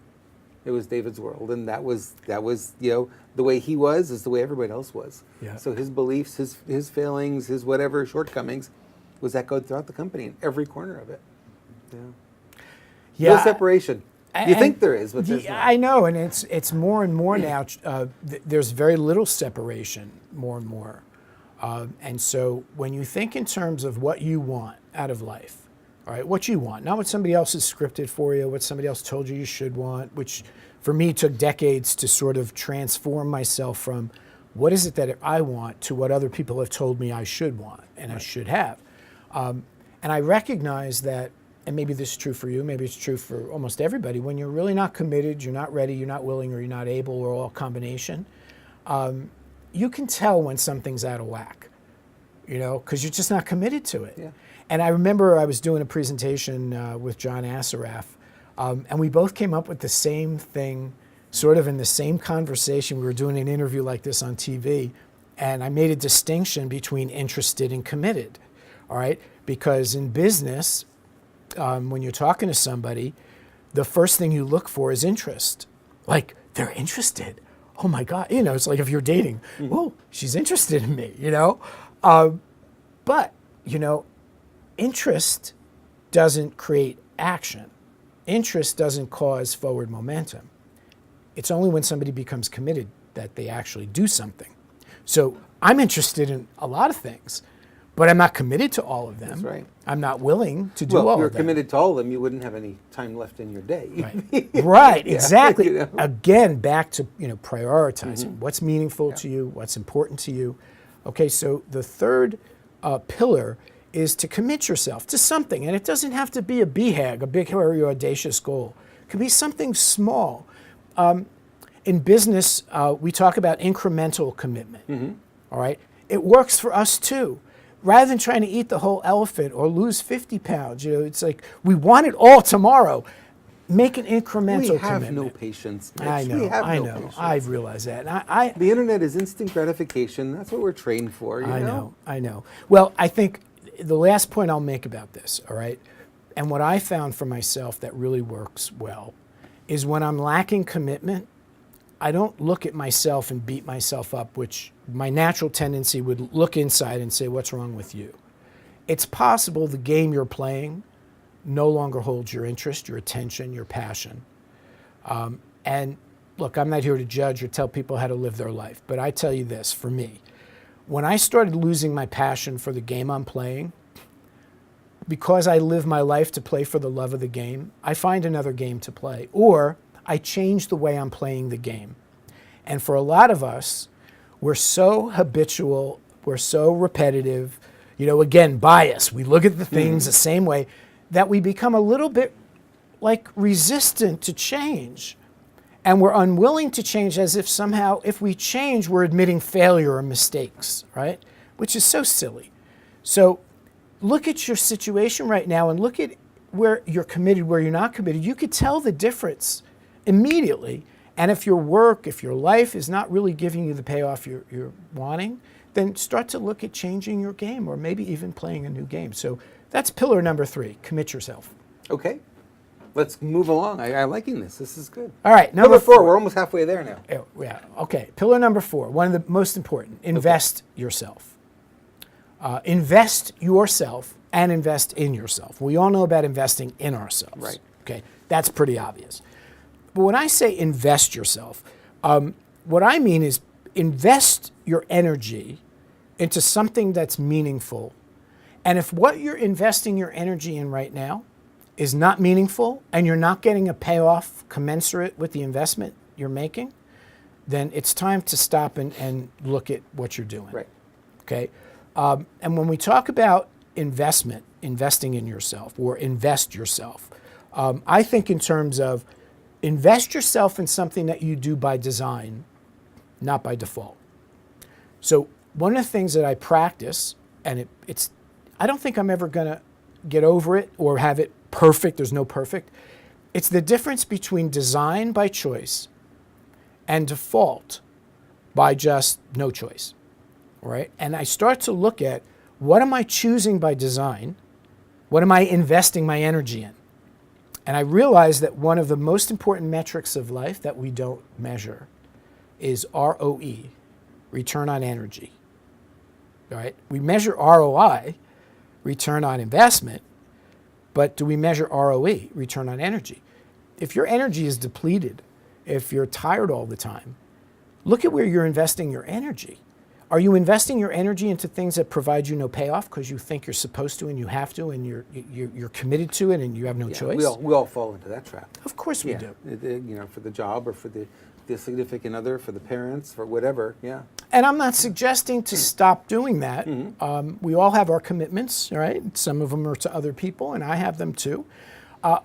It was David's world, and that was the way he was is the way everybody else was. Yeah. So his beliefs, his failings, his whatever shortcomings was echoed throughout the company in every corner of it. Yeah. No separation. You think there is, but there's not. I know, and it's more and more now. There's very little separation, more and more. And so when you think in terms of what you want out of life, all right, what you want, not what somebody else has scripted for you, what somebody else told you should want, which for me took decades to sort of transform myself from what is it that I want to what other people have told me I should want and I should have. And I recognize that, and maybe this is true for you, maybe it's true for almost everybody, when you're really not committed, you're not ready, you're not willing, or you're not able, or all combination, you can tell when something's out of whack, because you're just not committed to it. Yeah. And I remember I was doing a presentation with John Assaraf, and we both came up with the same thing, sort of in the same conversation. We were doing an interview like this on TV, and I made a distinction between interested and committed, all right? Because in business, when you're talking to somebody, the first thing you look for is interest. Like, they're interested. Oh my God, it's like if you're dating, oh, she's interested in me, But, interest doesn't create action. Interest doesn't cause forward momentum. It's only when somebody becomes committed that they actually do something. So I'm interested in a lot of things, but I'm not committed to all of them. That's right. I'm not willing to do all of them. Well, if you're committed to all of them, you wouldn't have any time left in your day. Right, right, Yeah, exactly. Again, back to prioritizing. What's meaningful to you, what's important to you. Okay, so the third pillar is to commit yourself to something. And it doesn't have to be a BHAG, a big, hairy, audacious goal. It could be something small. In business, we talk about incremental commitment, all right? It works for us too. Rather than trying to eat the whole elephant or lose 50 pounds, it's like we want it all tomorrow. Make an incremental commitment. We have no patience, Mitch. I know, We have I no know. patience. I've realized that. The internet is instant gratification. That's what we're trained for, you know? I know. Well, I think the last point I'll make about this, all right, and what I found for myself that really works well is when I'm lacking commitment, I don't look at myself and beat myself up, which my natural tendency would look inside and say, what's wrong with you? It's possible the game you're playing no longer holds your interest, your attention, your passion. And look, I'm not here to judge or tell people how to live their life, but I tell you this, for me, when I started losing my passion for the game I'm playing, because I live my life to play for the love of the game, I find another game to play, or I change the way I'm playing the game. And for a lot of us, we're so habitual, we're so repetitive, again, bias. We look at the things the same way that we become a little bit like resistant to change. And we're unwilling to change as if somehow, if we change, we're admitting failure or mistakes, right? Which is so silly. So look at your situation right now and look at where you're committed, where you're not committed. You could tell the difference immediately. And if your work, if your life is not really giving you the payoff you're wanting, then start to look at changing your game or maybe even playing a new game. So that's pillar number 3, commit yourself. Okay. Let's move along. I'm liking this. This is good. All right, Number 4. We're almost halfway there now. Yeah, okay. Pillar number 4, one of the most important, invest yourself. Invest yourself and invest in yourself. We all know about investing in ourselves. Right. Okay, that's pretty obvious. But when I say invest yourself, what I mean is invest your energy into something that's meaningful. And if what you're investing your energy in right now is not meaningful and you're not getting a payoff commensurate with the investment you're making, then it's time to stop and look at what you're doing. Right. Okay. And when we talk about investing in yourself or invest yourself, I think in terms of invest yourself in something that you do by design, not by default. So one of the things that I practice, and I don't think I'm ever going to get over it or have it perfect. There's no perfect. It's the difference between design by choice and default by just no choice, right? And I start to look at what am I choosing by design? What am I investing my energy in? And I realized that one of the most important metrics of life that we don't measure is ROE, return on energy. All right? We measure ROI, return on investment, but do we measure ROE, return on energy? If your energy is depleted, if you're tired all the time, look at where you're investing your energy. Are you investing your energy into things that provide you no payoff because you think you're supposed to and you have to and you're committed to it and you have no choice? We all fall into that trap. Of course we do. For the job or for the significant other, for the parents, for whatever, yeah. And I'm not suggesting to stop doing that. We all have our commitments, right? Some of them are to other people, and I have them too.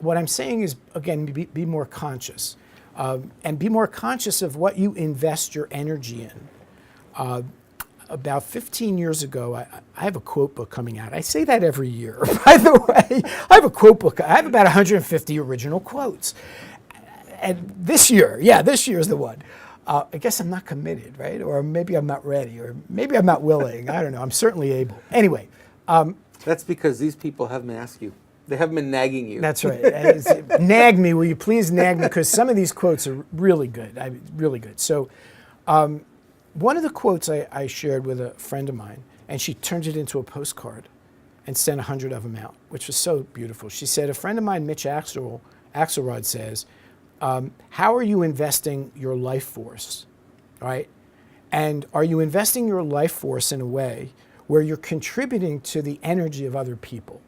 What I'm saying is, again, be more conscious. And be more conscious of what you invest your energy in. About 15 years ago, I have a quote book coming out. I say that every year, by the way. I have a quote book. I have about 150 original quotes. And this year is the one. I guess I'm not committed, right? Or maybe I'm not ready, or maybe I'm not willing. I don't know. I'm certainly able. Anyway. That's because these people haven't asked you. They haven't been nagging you. That's right. Nag me. Will you please nag me? Because some of these quotes are really good. Really good. So one of the quotes I shared with a friend of mine, and she turned it into a postcard and sent 100 of them out, which was so beautiful. She said, a friend of mine, Mitch Axelrod, says, how are you investing your life force, right? And are you investing your life force in a way where you're contributing to the energy of other people?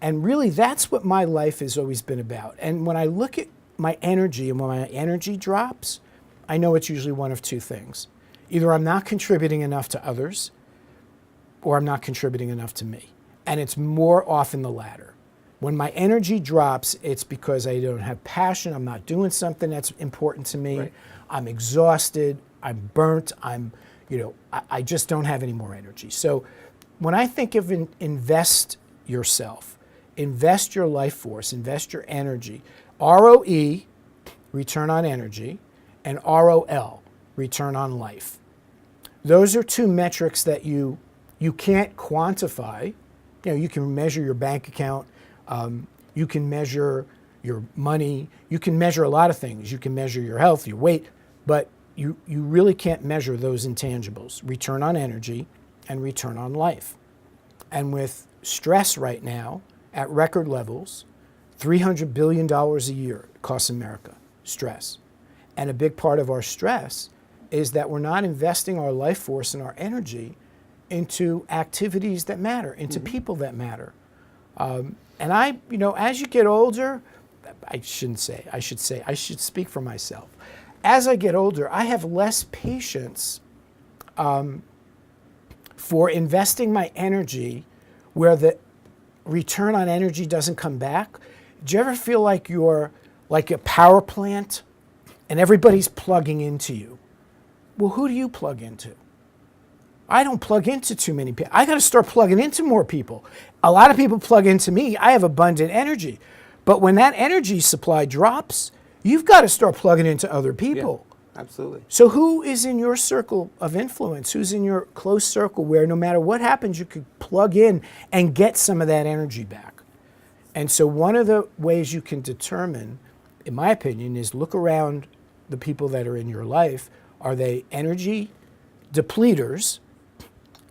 And really, that's what my life has always been about. And when I look at my energy and when my energy drops, I know it's usually one of two things. Either I'm not contributing enough to others, or I'm not contributing enough to me. And it's more often the latter. When my energy drops, it's because I don't have passion, I'm not doing something that's important to me, right. I'm exhausted, I'm burnt, I just don't have any more energy. So when I think of invest yourself, invest your life force, invest your energy, ROE, return on energy, and ROL, return on life. Those are two metrics that you can't quantify. You can measure your bank account, you can measure your money, you can measure a lot of things. You can measure your health, your weight, but you really can't measure those intangibles, return on energy and return on life. And with stress right now at record levels, $300 billion a year costs America, stress. And a big part of our stress is that we're not investing our life force and our energy into activities that matter, into people that matter. And as you get older, I should speak for myself. As I get older, I have less patience for investing my energy where the return on energy doesn't come back. Do you ever feel like you're like a power plant and everybody's plugging into you? Well, who do you plug into? I don't plug into too many people. I got to start plugging into more people. A lot of people plug into me. I have abundant energy. But when that energy supply drops, you've got to start plugging into other people. Yeah, absolutely. So who is in your circle of influence? Who's in your close circle where no matter what happens, you could plug in and get some of that energy back? And so one of the ways you can determine, in my opinion, is look around the people that are in your life. Are they energy depleters,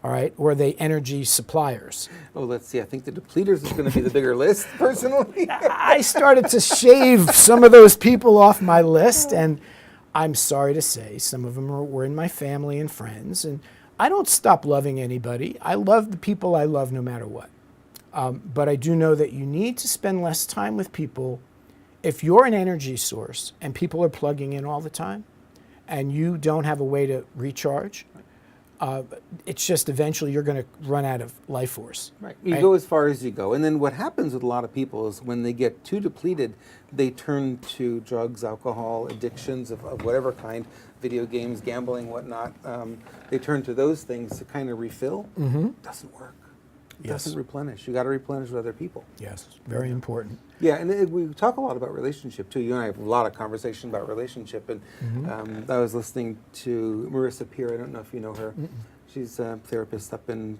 all right, or are they energy suppliers? Oh, let's see. I think the depleters is going to be the bigger list, personally. I started to shave some of those people off my list, and I'm sorry to say some of them were in my family and friends, and I don't stop loving anybody. I love the people I love no matter what. But I do know that you need to spend less time with people. If you're an energy source and people are plugging in all the time, and you don't have a way to recharge, it's just eventually you're going to run out of life force. Right. You go as far as you go. And then what happens with a lot of people is when they get too depleted, they turn to drugs, alcohol, addictions of whatever kind, video games, gambling, whatnot. They turn to those things to kind of refill. Doesn't work. Doesn't replenish. You got to replenish with other people. Yes, very important. Yeah, and we talk a lot about relationship too. You and I have a lot of conversation about relationship, and I was listening to Marissa Peer. I don't know if you know her. She's a therapist up in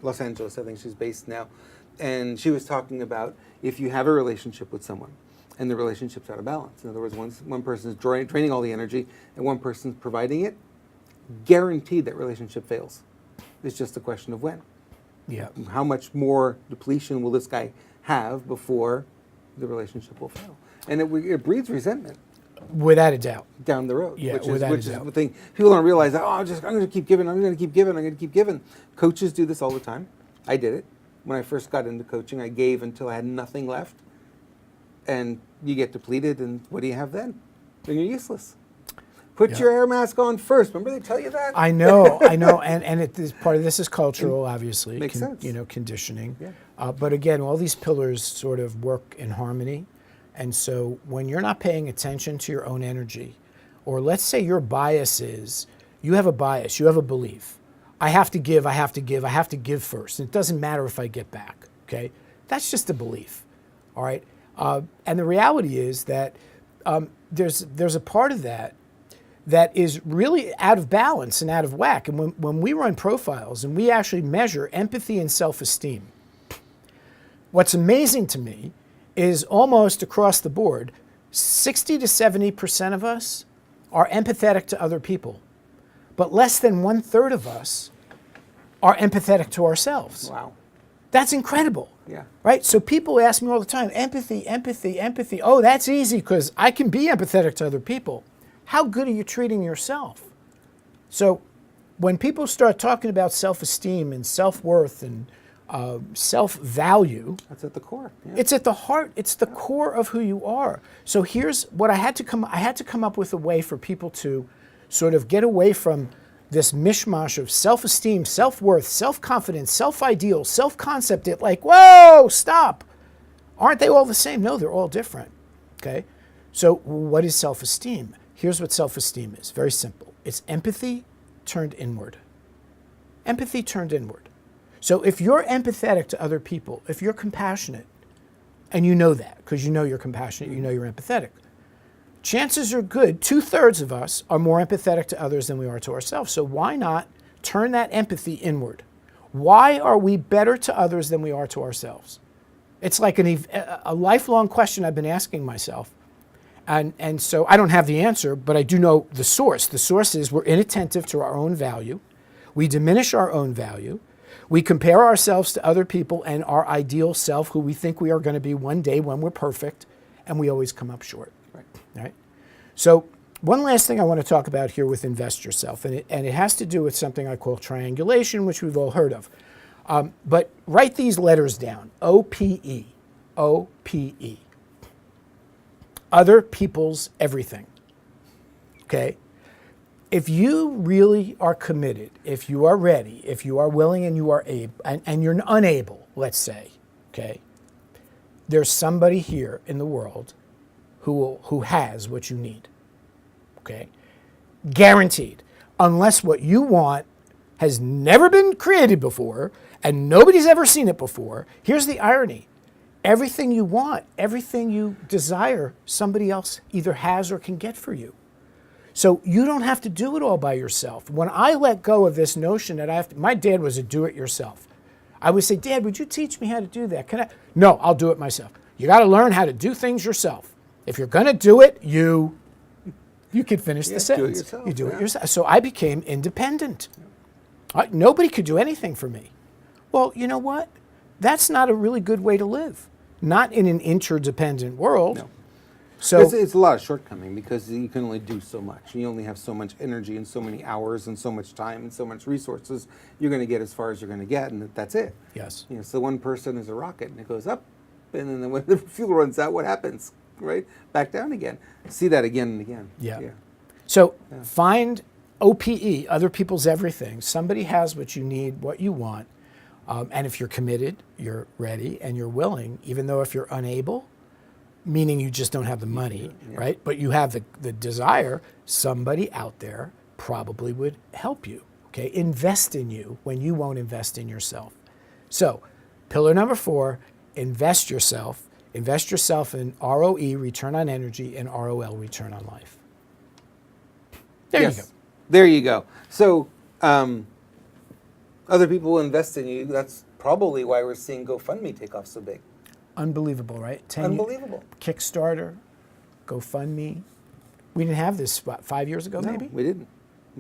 Los Angeles. I think she's based now. And she was talking about if you have a relationship with someone and the relationship's out of balance. In other words, one person is draining all the energy and one person's providing it, guaranteed that relationship fails. It's just a question of when. Yeah. How much more depletion will this guy have before the relationship will fail? And it breeds resentment Without a doubt. down the road. Yeah, which without a is doubt. the thing. People don't realize that, I'm going to keep giving, I'm going to keep giving, I'm going to keep giving. Coaches do this all the time. I did it. When I first got into coaching, I gave until I had nothing left. And you get depleted, and what do you have then? Then you're useless. Put your air mask on first. Remember they tell you that? I know, and it is, part of this is cultural, obviously. Makes sense. Conditioning. Yeah. But again, all these pillars sort of work in harmony. And so when you're not paying attention to your own energy, or let's say your bias is, you have a bias, you have a belief. I have to give, I have to give, I have to give first. And it doesn't matter if I get back, okay? That's just a belief, all right? And the reality is that there's a part of that is really out of balance and out of whack. And when we run profiles and we actually measure empathy and self-esteem, what's amazing to me is almost across the board, 60 to 70% of us are empathetic to other people, but less than 1/3 of us are empathetic to ourselves. Wow. That's incredible. Yeah. Right? So people ask me all the time, empathy, empathy, empathy. Oh, that's easy because I can be empathetic to other people. How good are you treating yourself? So when people start talking about self-esteem and self-worth and self-value, That's at the core. Yeah. it's at the heart, it's the core of who you are. So here's what I had to come up with a way for people to sort of get away from this mishmash of self-esteem, self-worth, self-confidence, self-ideal, self-concept. It like, whoa, stop. Aren't they all the same? No, they're all different. Okay? So what is self-esteem? Here's what self-esteem is. Very simple. It's empathy turned inward. Empathy turned inward. So if you're empathetic to other people, if you're compassionate, and you know that because you know you're compassionate, you know you're empathetic, chances are good 2/3 of us are more empathetic to others than we are to ourselves. So why not turn that empathy inward? Why are we better to others than we are to ourselves? It's like a lifelong question I've been asking myself. And so I don't have the answer, but I do know the source. The source is we're inattentive to our own value. We diminish our own value. We compare ourselves to other people and our ideal self, who we think we are going to be one day when we're perfect, and we always come up short. Right? So one last thing I want to talk about here with Invest Yourself, and it has to do with something I call triangulation, which we've all heard of. But write these letters down, OPE, OPE. Other people's everything, okay? If you really are committed, if you are ready, if you are willing and you are able, and you're unable, let's say, okay, there's somebody here in the world who has what you need, okay? Guaranteed, unless what you want has never been created before and nobody's ever seen it before. Here's the irony. Everything you want, everything you desire, somebody else either has or can get for you. So you don't have to do it all by yourself. When I let go of this notion that my dad was a do-it-yourself. I would say, Dad, would you teach me how to do that? Can I? No, I'll do it myself. You got to learn how to do things yourself. If you're going to do it, you can finish the sentence. Do it yourself, you do it yourself. So I became independent. Nobody could do anything for me. Well, you know what? That's not a really good way to live. Not in an interdependent world. No. So It's a lot of shortcoming because you can only do so much. You only have so much energy and so many hours and so much time and so much resources. You're going to get as far as you're going to get, and that's it. yes. So one person is a rocket, and it goes up, and then when the fuel runs out, what happens? Right? Back down again. See that again and again. Yeah. So find OPE, other people's everything. Somebody has what you need, what you want. And if you're committed, you're ready, and you're willing, even though if you're unable, meaning you just don't have the money, right? But you have the desire, somebody out there probably would help you, okay? Invest in you when you won't invest in yourself. So pillar number 4, invest yourself. Invest yourself in ROE, return on energy, and ROL, return on life. There you go. There you go. So other people will invest in you. That's probably why we're seeing GoFundMe take off so big. Unbelievable, right? Unbelievable. Kickstarter, GoFundMe. We didn't have this, what, 5 years ago, maybe? We didn't.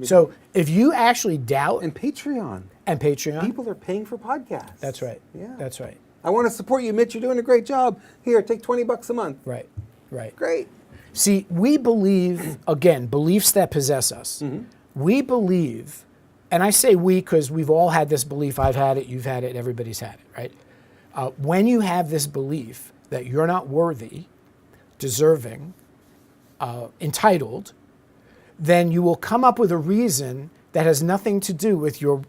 So if you actually doubt... And Patreon. And Patreon. People are paying for podcasts. That's right. Yeah. That's right. I want to support you, Mitch. You're doing a great job. Here, take $20 a month. Right. Right. Great. See, we believe, again, beliefs that possess us. We believe, and I say we because we've all had this belief. I've had it, you've had it, everybody's had it, right? When you have this belief that you're not worthy, deserving, entitled, then you will come up with a reason that has nothing to do with your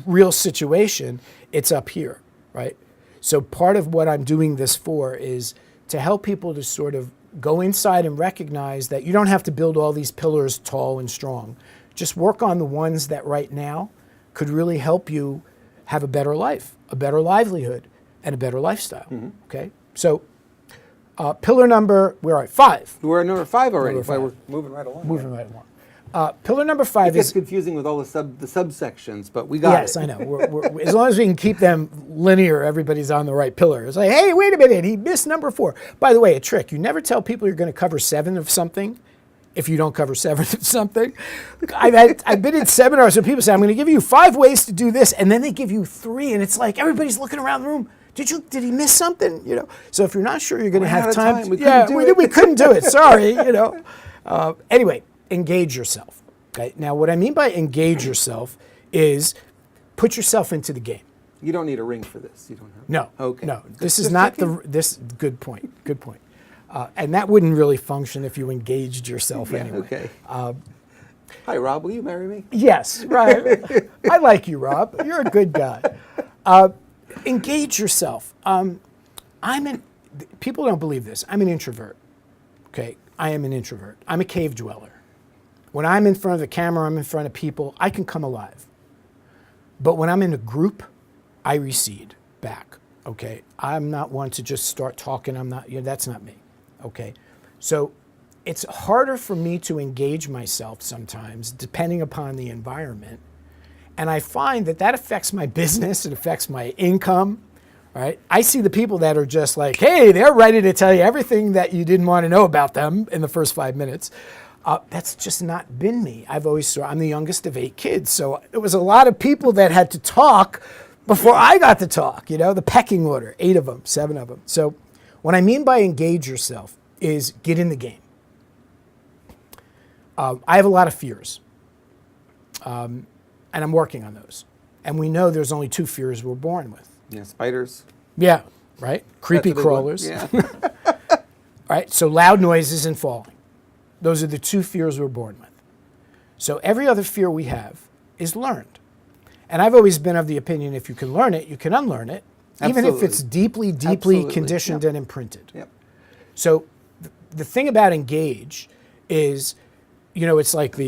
real situation. It's up here, right? So part of what I'm doing this for is to help people to sort of go inside and recognize that you don't have to build all these pillars tall and strong. Just work on the ones that right now could really help you have a better life, a better livelihood, and a better lifestyle, okay? So pillar number, where are we? 5. We're at number 5 already. Number 5. We're moving right along. Moving right along. Pillar number 5 It gets is... confusing with all the subsections, but we got Yes, it. I know. We're, as long as we can keep them linear, everybody's on the right pillar. It's like, hey, wait a minute, he missed number 4. By the way, a trick, you never tell people you're going to cover 7 of something if you don't cover 7 of something. I've been in seminars where people say, I'm going to give you 5 ways to do this, and then they give you 3, and it's like everybody's looking around the room. Did he miss something? You know. So if you're not sure you're going to have time, we couldn't do it. Sorry, you know. Anyway, engage yourself. Okay. Now, what I mean by engage yourself is put yourself into the game. You don't need a ring for this. You don't have. No. Okay. No. This is not this. Good point. Good point. And that wouldn't really function if you engaged yourself anyway. Okay. Hi, Rob. Will you marry me? Yes. Right. I like you, Rob. You're a good guy. Engage yourself. People don't believe this. I'm an introvert. Okay. I am an introvert. I'm a cave dweller. When I'm in front of the camera, I'm in front of people, I can come alive. But when I'm in a group, I recede back, okay? I'm not one to just start talking. That's not me, okay? So it's harder for me to engage myself sometimes, depending upon the environment. And I find that affects my business, it affects my income, right? I see the people that are just like, hey, they're ready to tell you everything that you didn't want to know about them in the first 5 minutes. That's just not been me. I'm the youngest of 8 kids, so there was a lot of people that had to talk before I got to talk, you know, the pecking order, 8 of them, 7 of them. So what I mean by engage yourself is get in the game. I have a lot of fears, and I'm working on those. And we know there's only 2 fears we're born with. Yeah, spiders. Yeah, right? Creepy crawlers. Yeah. Right? So loud noises and falling. Those are the 2 fears we're born with. So every other fear we have is learned. And I've always been of the opinion if you can learn it, you can unlearn it, even if it's deeply, deeply conditioned and imprinted. Yep. So the thing about engage is, you know, it's like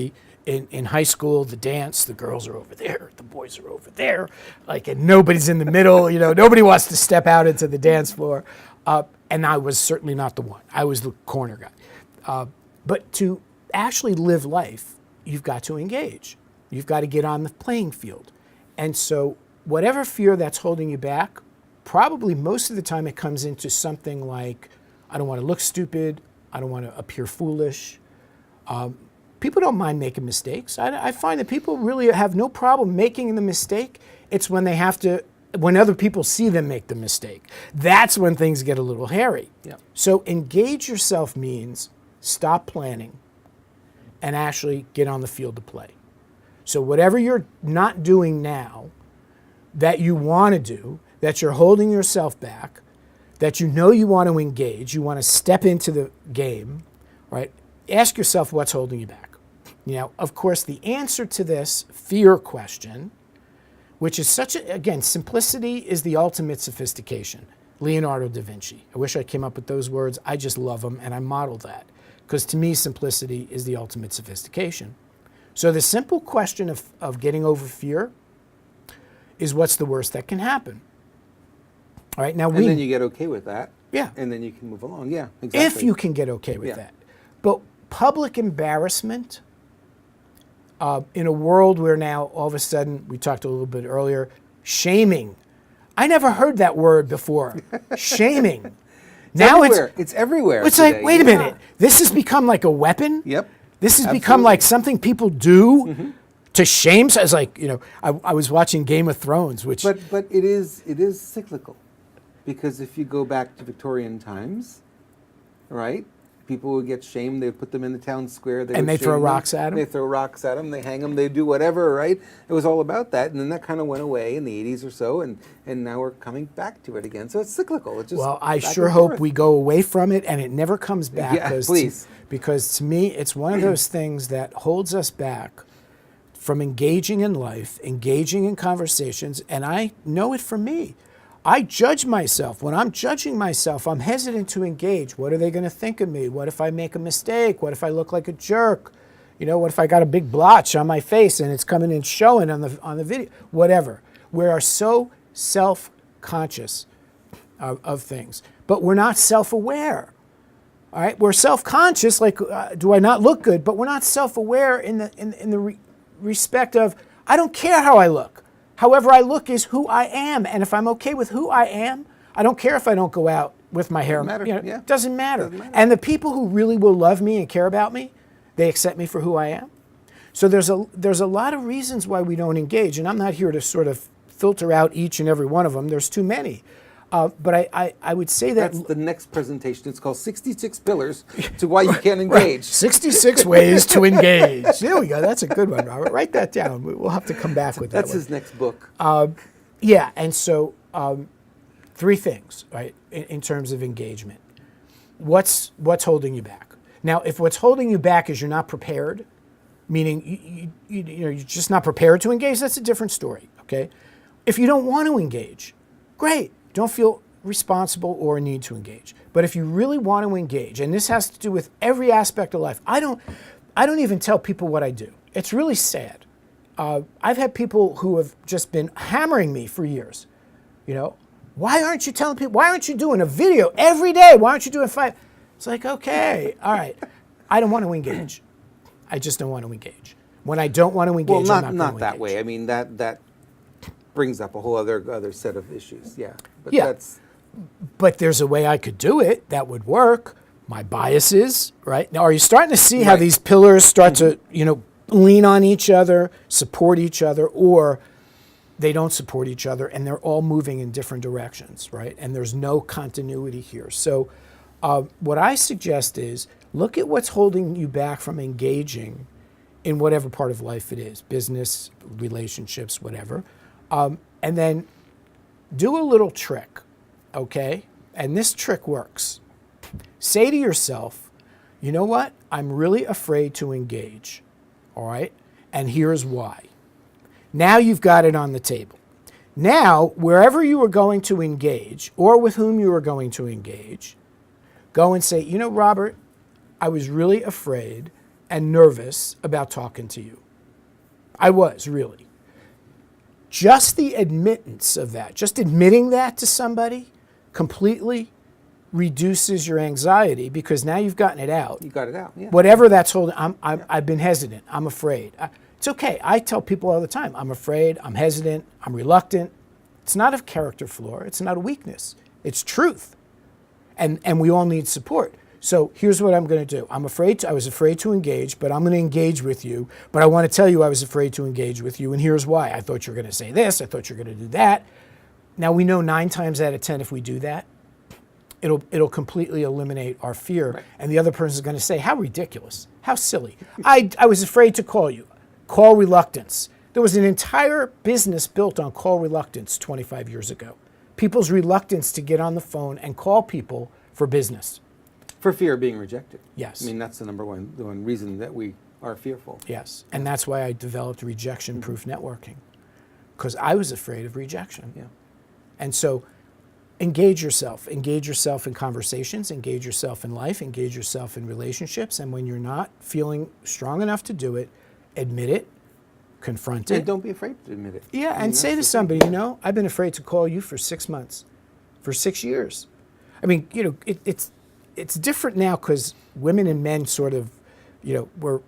in high school, the dance, the girls are over there, the boys are over there, like, and nobody's in the middle, you know, nobody wants to step out into the dance floor. And I was certainly not the one. I was the corner guy. But to actually live life, you've got to engage. You've got to get on the playing field. And so whatever fear that's holding you back, probably most of the time it comes into something like, I don't want to look stupid. I don't want to appear foolish. People don't mind making mistakes. I find that people really have no problem making the mistake. It's when they have to, when other people see them make the mistake. That's when things get a little hairy. Yep. So engage yourself means stop planning and actually get on the field to play. So whatever you're not doing now that you want to do, that you're holding yourself back, that you know you want to engage, you want to step into the game, right? Ask yourself what's holding you back. You know, of course, the answer to this fear question, which is again, simplicity is the ultimate sophistication. Leonardo da Vinci. I wish I came up with those words. I just love them, and I model that. Because to me, simplicity is the ultimate sophistication. So the simple question of getting over fear is what's the worst that can happen? All right, now and then you get okay with that. Yeah. And then you can move along. Yeah, exactly. If you can get okay with that. But public embarrassment, in a world where now all of a sudden, we talked a little bit earlier, shaming I never heard that word before. Shaming. It's everywhere. It's today. like, wait a minute. This has become like a weapon. Yep. This has become like something people do to shame. So it's like, I was watching Game of Thrones, which. But it is cyclical, because if you go back to Victorian times, right? People would get shamed. They would put them in the town square. They throw rocks at them. They throw rocks at them. They hang them. They do whatever, right? It was all about that, and then that kind of went away in the 80s or so, and now we're coming back to it again. So it's cyclical. It's just well, I sure hope we go away from it and it never comes back. Yeah, please. Because to me, it's one of those things that holds us back from engaging in life, engaging in conversations, and I know it for me. I judge myself. When I'm judging myself, I'm hesitant to engage. What are they going to think of me? What if I make a mistake? What if I look like a jerk? What if I got a big blotch on my face and it's coming and showing on the video? Whatever. We are so self-conscious of things, but we're not self-aware. All right, we're self-conscious. Like, do I not look good? But we're not self-aware in the respect of I don't care how I look. However I look is who I am, and if I'm okay with who I am, I don't care if I don't go out with my hair. It doesn't matter. And the people who really will love me and care about me, they accept me for who I am. So there's a lot of reasons why we don't engage, and I'm not here to sort of filter out each and every one of them. There's too many. But I would say that... That's the next presentation. It's called 66 Pillars to Why You Can't Engage. Right. 66 Ways to Engage. There we go. That's a good one, Robert. Write that down. We'll have to come back with that. That's his next book. Yeah, and so 3 things, right, in terms of engagement. What's holding you back? Now, if what's holding you back is you're not prepared, meaning you're just not prepared to engage, that's a different story, okay? If you don't want to engage, great. Don't feel responsible or a need to engage. But if you really want to engage, and this has to do with every aspect of life, I don't even tell people what I do. It's really sad. I've had people who have just been hammering me for years. Why aren't you telling people? Why aren't you doing a video every day? Why aren't you doing 5? It's like, okay, all right. I don't want to engage. I just don't want to engage. When I don't want to engage, well, I'm not going to engage. Not that way. I mean, that brings up a whole other set of issues. Yeah. But yeah. But there's a way I could do it that would work. My biases, right? Now, are you starting to see how these pillars start to, lean on each other, support each other, or they don't support each other and they're all moving in different directions, right? And there's no continuity here. So what I suggest is look at what's holding you back from engaging in whatever part of life it is, business, relationships, whatever. And then do a little trick, okay? And this trick works. Say to yourself, you know what? I'm really afraid to engage, all right? And here's why. Now you've got it on the table. Now, wherever you are going to engage or with whom you are going to engage, go and say, Robert, I was really afraid and nervous about talking to you. I was, really. Just the admittance of that, just admitting that to somebody completely reduces your anxiety because now you've gotten it out. You got it out, yeah. Whatever that's holding, I've been hesitant, I'm afraid. It's okay. I tell people all the time, I'm afraid, I'm hesitant, I'm reluctant. It's not a character flaw. It's not a weakness. It's truth. And we all need support. So here's what I'm going to do. I was afraid to engage, but I'm going to engage with you. But I want to tell you I was afraid to engage with you, and here's why. I thought you were going to say this. I thought you were going to do that. Now, we know 9 times out of 10 if we do that, it'll completely eliminate our fear. Right. And the other person is going to say, how ridiculous, how silly. I was afraid to call you. Call reluctance. There was an entire business built on call reluctance 25 years ago. People's reluctance to get on the phone and call people for business. For fear of being rejected. Yes. I mean, that's the one reason that we are fearful. Yes. And that's why I developed rejection-proof networking, because I was afraid of rejection. Yeah. And so engage yourself in conversations, engage yourself in life, engage yourself in relationships. And when you're not feeling strong enough to do it, admit it, confront it. And don't be afraid to admit it. Yeah, and say to somebody, I've been afraid to call you for 6 months, for 6 years. I mean, it's different now because women and men sort of, we're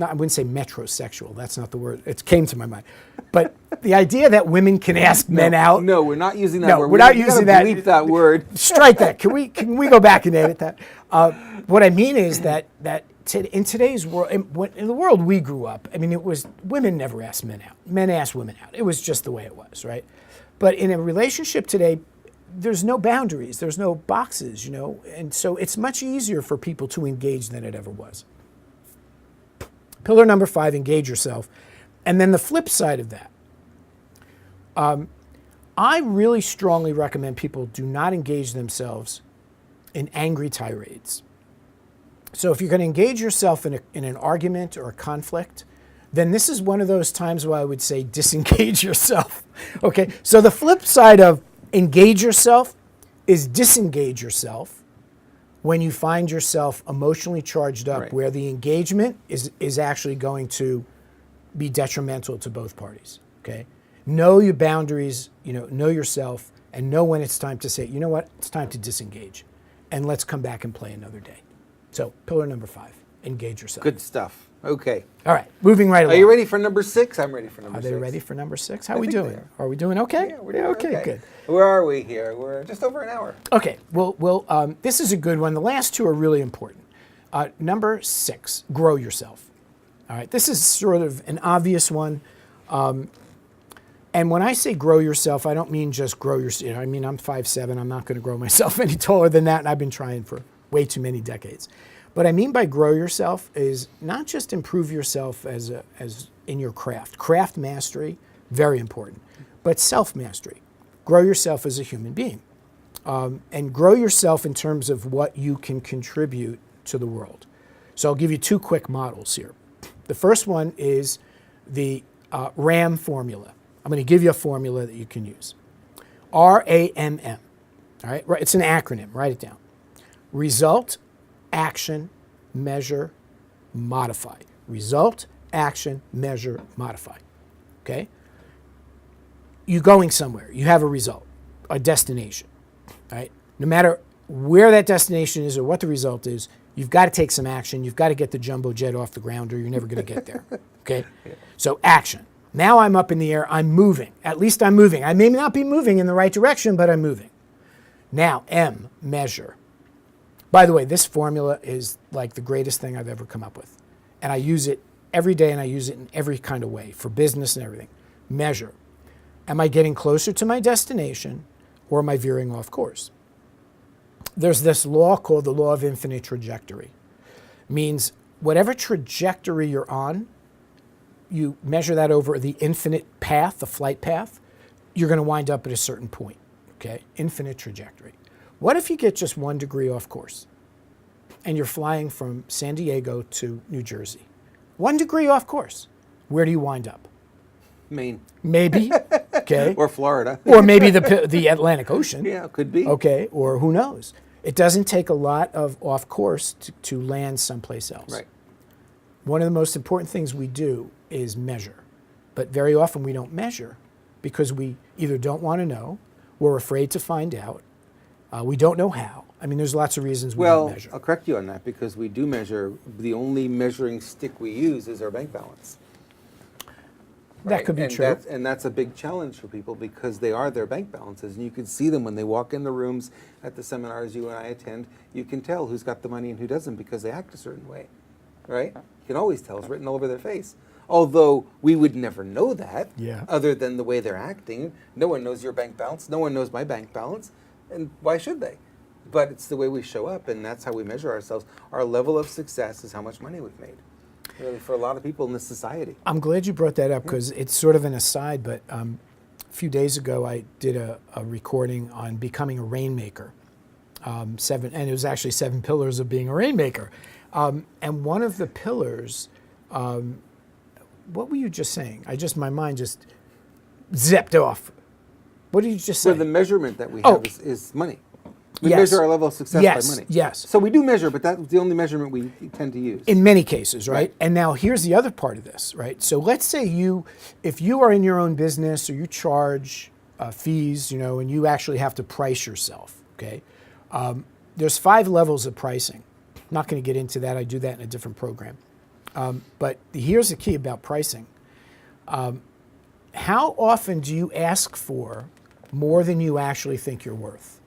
I wouldn't say metrosexual. That's not the word. It came to my mind. But the idea that women can ask men out. No, we're not using that No, word. we're not using that. Bleep that word. Strike that. Can we go back and edit that? What I mean is that in today's world, in the world we grew up, I mean, it was women never asked men out. Men asked women out. It was just the way it was, right? But in a relationship today, there's no boundaries. There's no boxes, you know, and so it's much easier for people to engage than it ever was. Pillar number 5, engage yourself. And then the flip side of that, I really strongly recommend people do not engage themselves in angry tirades. So if you're going to engage yourself in an argument or a conflict, then this is one of those times where I would say disengage yourself. Okay, so the flip side of engage yourself is disengage yourself when you find yourself emotionally charged up, where the engagement is actually going to be detrimental to both parties. Okay, know your boundaries, know yourself, and know when it's time to say, you know what, it's time to disengage, and let's come back and play another day. So pillar number 5, engage yourself. Good stuff. Okay. All right, moving right along. Are you ready for number 6? I'm ready for number 6. Are they ready for number 6? How are we doing? Are we doing okay? Yeah, we're doing okay. Good. Where are we here? We're just over an hour. Okay, well, this is a good one. The last 2 are really important. Number 6, grow yourself. All right, this is sort of an obvious one. And when I say grow yourself, I don't mean just grow yourself. I mean, I'm 5'7". I'm not going to grow myself any taller than that, and I've been trying for way too many decades. What I mean by grow yourself is not just improve yourself as in your craft. Craft mastery, very important, but self-mastery. Grow yourself as a human being. And grow yourself in terms of what you can contribute to the world. So I'll give you 2 quick models here. The first one is the RAM formula. I'm going to give you a formula that you can use. RAMM. All right, it's an acronym. Write it down. Result, action, measure, modify. Result, action, measure, modify. Okay? You're going somewhere. You have a result, a destination. Right? No matter where that destination is or what the result is, you've got to take some action. You've got to get the jumbo jet off the ground, or you're never going to get there. Okay? So action. Now I'm up in the air. I'm moving. At least I'm moving. I may not be moving in the right direction, but I'm moving. Now, M, measure. By the way, this formula is like the greatest thing I've ever come up with. And I use it every day, and I use it in every kind of way, for business and everything. Measure. Am I getting closer to my destination, or am I veering off course? There's this law called the law of infinite trajectory. Means whatever trajectory you're on, you measure that over the infinite path, the flight path, you're going to wind up at a certain point. Okay? Infinite trajectory. What if you get just 1 degree off course and you're flying from San Diego to New Jersey? 1 degree off course. Where do you wind up? Maine. Maybe. Okay. Or Florida. Or maybe the Atlantic Ocean. Yeah, it could be. Okay. Or who knows? It doesn't take a lot of off course to land someplace else. Right. One of the most important things we do is measure. But very often we don't measure because we either don't want to know, we're afraid to find out, we don't know how. I mean, there's lots of reasons we don't measure. I'll correct you on that, because we do measure. The only measuring stick we use is our bank balance. That could be true. And that's a big challenge for people, because they are their bank balances. And you can see them when they walk in the rooms at the seminars you and I attend. You can tell who's got the money and who doesn't, because they act a certain way, right? You can always tell. It's written all over their face. Although we would never know that, other than the way they're acting. No one knows your bank balance. No one knows my bank balance. And why should they? But it's the way we show up, and that's how we measure ourselves. Our level of success is how much money we've made, really, for a lot of people in this society. I'm glad you brought that up, because it's sort of an aside, but a few days ago I did a recording on becoming a rainmaker. And it was actually 7 pillars of being a rainmaker. And one of the pillars, what were you just saying? My mind just zipped off. What did you just say? So the measurement that we have is money. We measure our level of success by money. Yes. So we do measure, but that's the only measurement we tend to use. In many cases, right? And now here's the other part of this, right? So let's say if you are in your own business, or you charge fees, and you actually have to price yourself, okay? There's 5 levels of pricing. I'm not going to get into that. I do that in a different program. But here's the key about pricing. How often do you ask for more than you actually think you're worth?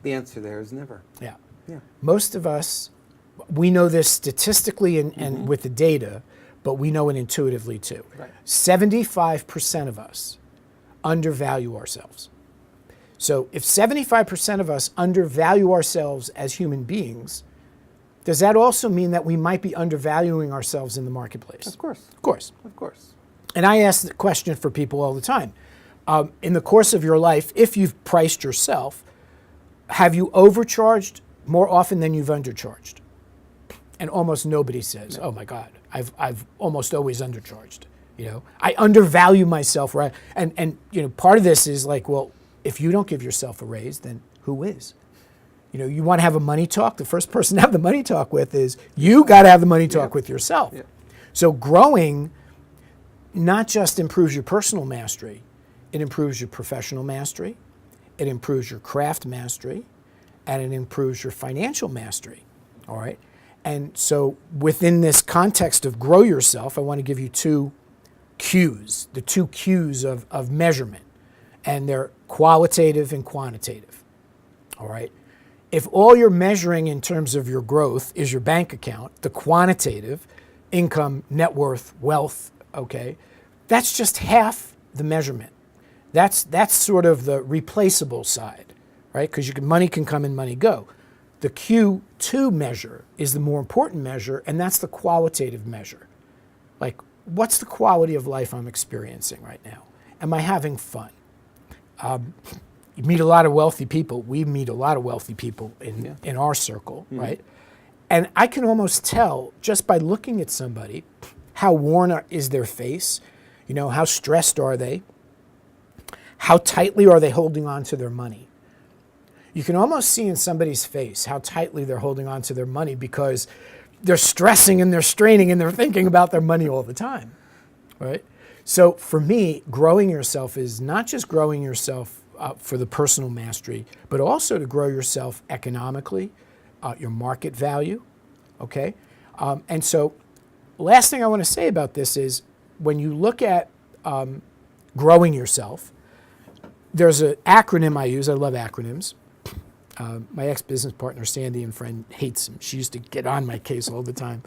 The answer there is never. Yeah. Yeah. Most of us, we know this statistically and with the data, but we know it intuitively too. Right. 75% of us undervalue ourselves. So if 75% of us undervalue ourselves as human beings, does that also mean that we might be undervaluing ourselves in the marketplace? Of course. Of course. Of course. And I ask the question for people all the time. In the course of your life, if you've priced yourself, have you overcharged more often than you've undercharged? And almost nobody says, "Oh my God, I've almost always undercharged." You know, I undervalue myself, right? And you know, part of this is like, well, if you don't give yourself a raise, then who is? You know, you want to have a money talk. The first person to have the money talk with is you. Got to have the money talk with yourself. Yeah. So growing not just improves your personal mastery, it improves your professional mastery, it improves your craft mastery, and it improves your financial mastery. All right. And so within this context of grow yourself, I want to give you two cues, the two cues of measurement, and they're qualitative and quantitative. All right. If all you're measuring in terms of your growth is your bank account, the quantitative, income, net worth, wealth, okay, that's just half the measurement. That's sort of the replaceable side, right? Because money can come and money go. The Q2 measure is the more important measure, and that's the qualitative measure. Like, what's the quality of life I'm experiencing right now? Am I having fun? You meet a lot of wealthy people. We meet a lot of wealthy people in our circle, right? And I can almost tell just by looking at somebody how worn is their face, you know, how stressed are they, how tightly are they holding on to their money. You can almost see in somebody's face how tightly they're holding on to their money because they're stressing and they're straining and they're thinking about their money all the time, right? So for me, growing yourself is not just growing yourself for the personal mastery, but also to grow yourself economically, your market value, okay? And so last thing I want to say about this is when you look at growing yourself, there's an acronym I use. I love acronyms. My ex-business partner, Sandy, and friend, hates them. She used to get on my case all the time.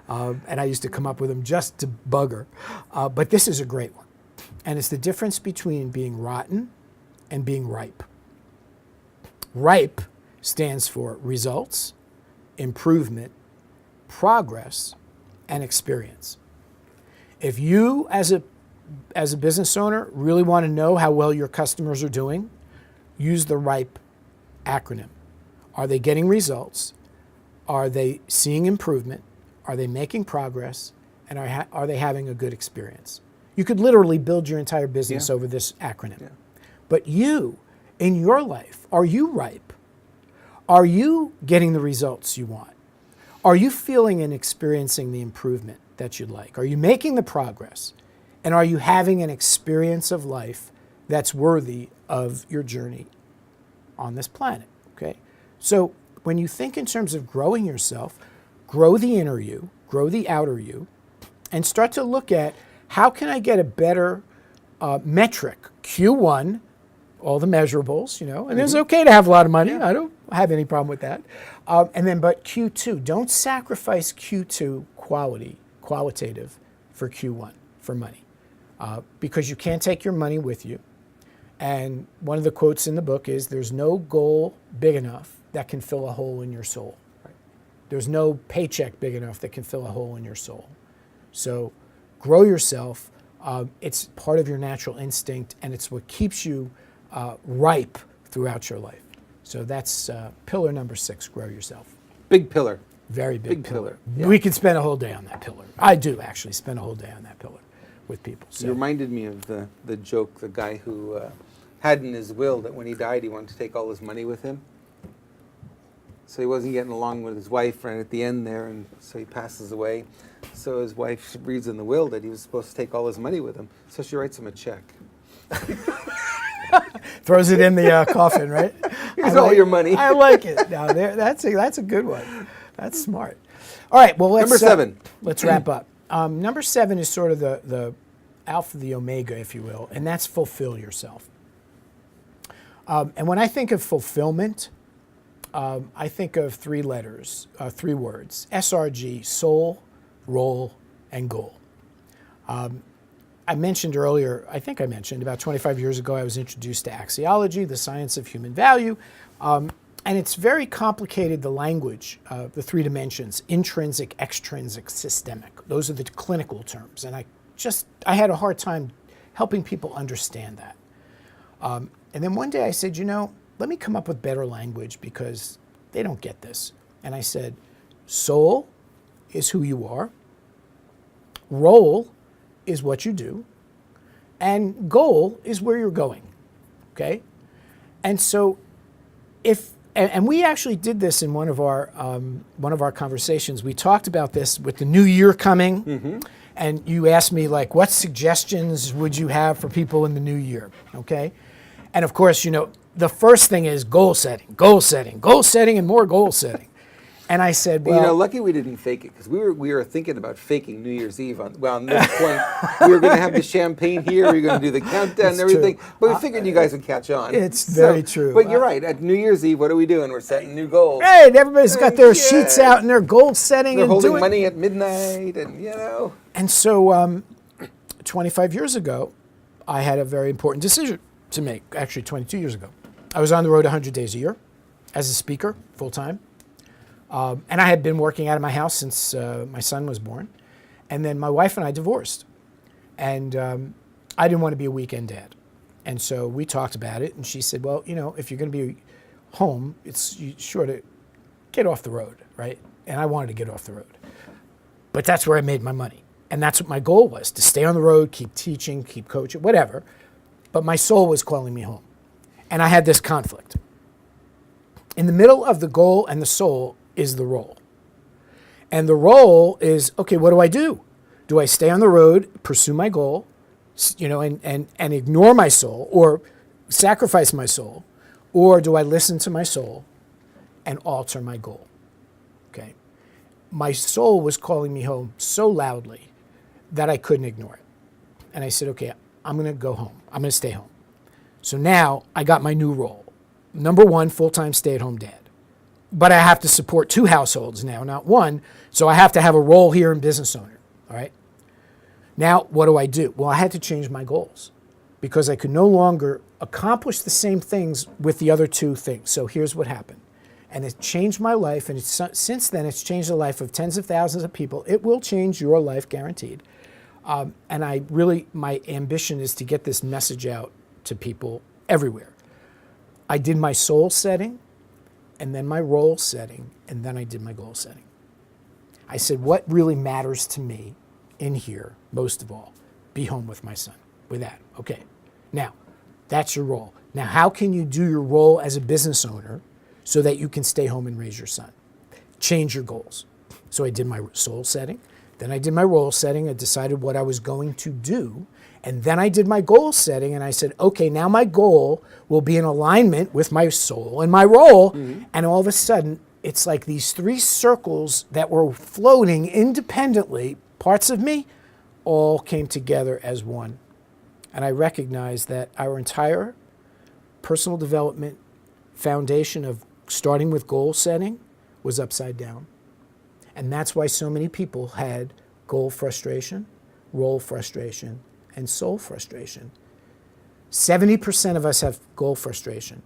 And I used to come up with them just to bug her. But this is a great one. And it's the difference between being rotten and being ripe. Ripe stands for results, improvement, progress, and experience. If you, as a business owner, really want to know how well your customers are doing, use the RIPE acronym. Are they getting results? Are they seeing improvement? Are they making progress? And are they having a good experience? You could literally build your entire business over this acronym. Yeah. But you, in your life, are you ripe? Are you getting the results you want? Are you feeling and experiencing the improvement that you'd like? Are you making the progress? And are you having an experience of life that's worthy of your journey on this planet, okay? So when you think in terms of growing yourself, grow the inner you, grow the outer you, and start to look at how can I get a better metric, Q1, all the measurables, you know, and it's okay to have a lot of money. I don't have any problem with that. But Q2, don't sacrifice Q2 qualitative for Q1, for money, because you can't take your money with you. And one of the quotes in the book is, there's no goal big enough that can fill a hole in your soul. Right? There's no paycheck big enough that can fill a hole in your soul. So grow yourself. It's part of your natural instinct, and it's what keeps you ripe throughout your life. So that's pillar number 6, grow yourself. Big pillar. Very big pillar. Yeah. We could spend a whole day on that pillar. I do actually spend a whole day on that pillar with people. So. You reminded me of the joke, the guy who had in his will that when he died, he wanted to take all his money with him. So he wasn't getting along with his wife right at the end there, and so he passes away. So his wife reads in the will that he was supposed to take all his money with him. So she writes him a check. Throws it in the coffin, right? Here's all your money. I like it. Now that's a good one. That's smart. All right, well, Number 7. Let's wrap up. Number 7 is sort of the alpha, the omega, if you will, and that's fulfill yourself. And when I think of fulfillment, I think of 3 letters, 3 words, SRG, soul, role, and goal. I mentioned earlier, I think I mentioned about 25 years ago, I was introduced to axiology, the science of human value. And it's very complicated, the language, the 3 dimensions, intrinsic, extrinsic, systemic. Those are the clinical terms. And I had a hard time helping people understand that. And then one day I said, let me come up with better language because they don't get this. And I said, soul is who you are. Role is what you do. And goal is where you're going, okay? And so and we actually did this in one of our conversations. We talked about this with the new year coming. Mm-hmm. And you asked me, like, what suggestions would you have for people in the new year, okay? And of course, the first thing is goal setting, and more goal setting. And I said, well, lucky we didn't fake it because we were thinking about faking New Year's Eve. On this point, we were going to have the champagne here. We were going to do the countdown and everything. True. But we figured you guys would catch on. It's very true. But you're right. At New Year's Eve, what are we doing? We're setting new goals. Right. Everybody's got their sheets out and their goal setting. They're holding money at midnight, and And so, 25 years ago, I had a very important decision to make. Actually, 22 years ago, I was on the road 100 days a year as a speaker, full time. And I had been working out of my house since my son was born. And then my wife and I divorced. And I didn't want to be a weekend dad. And so we talked about it. And she said, well, if you're going to be home, it's sure to get off the road, right? And I wanted to get off the road. But that's where I made my money. And that's what my goal was, to stay on the road, keep teaching, keep coaching, whatever. But my soul was calling me home. And I had this conflict. In the middle of the goal and the soul is the role. And the role is, okay, what do? Do I stay on the road, pursue my goal, and ignore my soul or sacrifice my soul? Or do I listen to my soul and alter my goal? Okay. My soul was calling me home so loudly that I couldn't ignore it. And I said, okay, I'm going to go home. I'm going to stay home. So now I got my new role. Number 1, full-time stay-at-home dad. But I have to support 2 households now, not 1. So I have to have a role here in business owner, all right? Now, what do? Well, I had to change my goals because I could no longer accomplish the same things with the other 2 things. So here's what happened. And it changed my life, and since then it's changed the life of tens of thousands of people. It will change your life, guaranteed. And my ambition is to get this message out to people everywhere. I did my soul setting, and then my role setting, and then I did my goal setting. I said, what really matters to me in here, most of all? Be home with my son. With that, okay. Now, that's your role. Now, how can you do your role as a business owner so that you can stay home and raise your son? Change your goals. So I did my soul setting, then I did my role setting, I decided what I was going to do, and then I did my goal setting, and I said, okay, now my goal will be in alignment with my soul and my role. Mm-hmm. And all of a sudden, it's like these 3 circles that were floating independently, parts of me, all came together as one. And I recognized that our entire personal development foundation of starting with goal setting was upside down. And that's why so many people had goal frustration, role frustration, and soul frustration. 70% of us have goal frustration.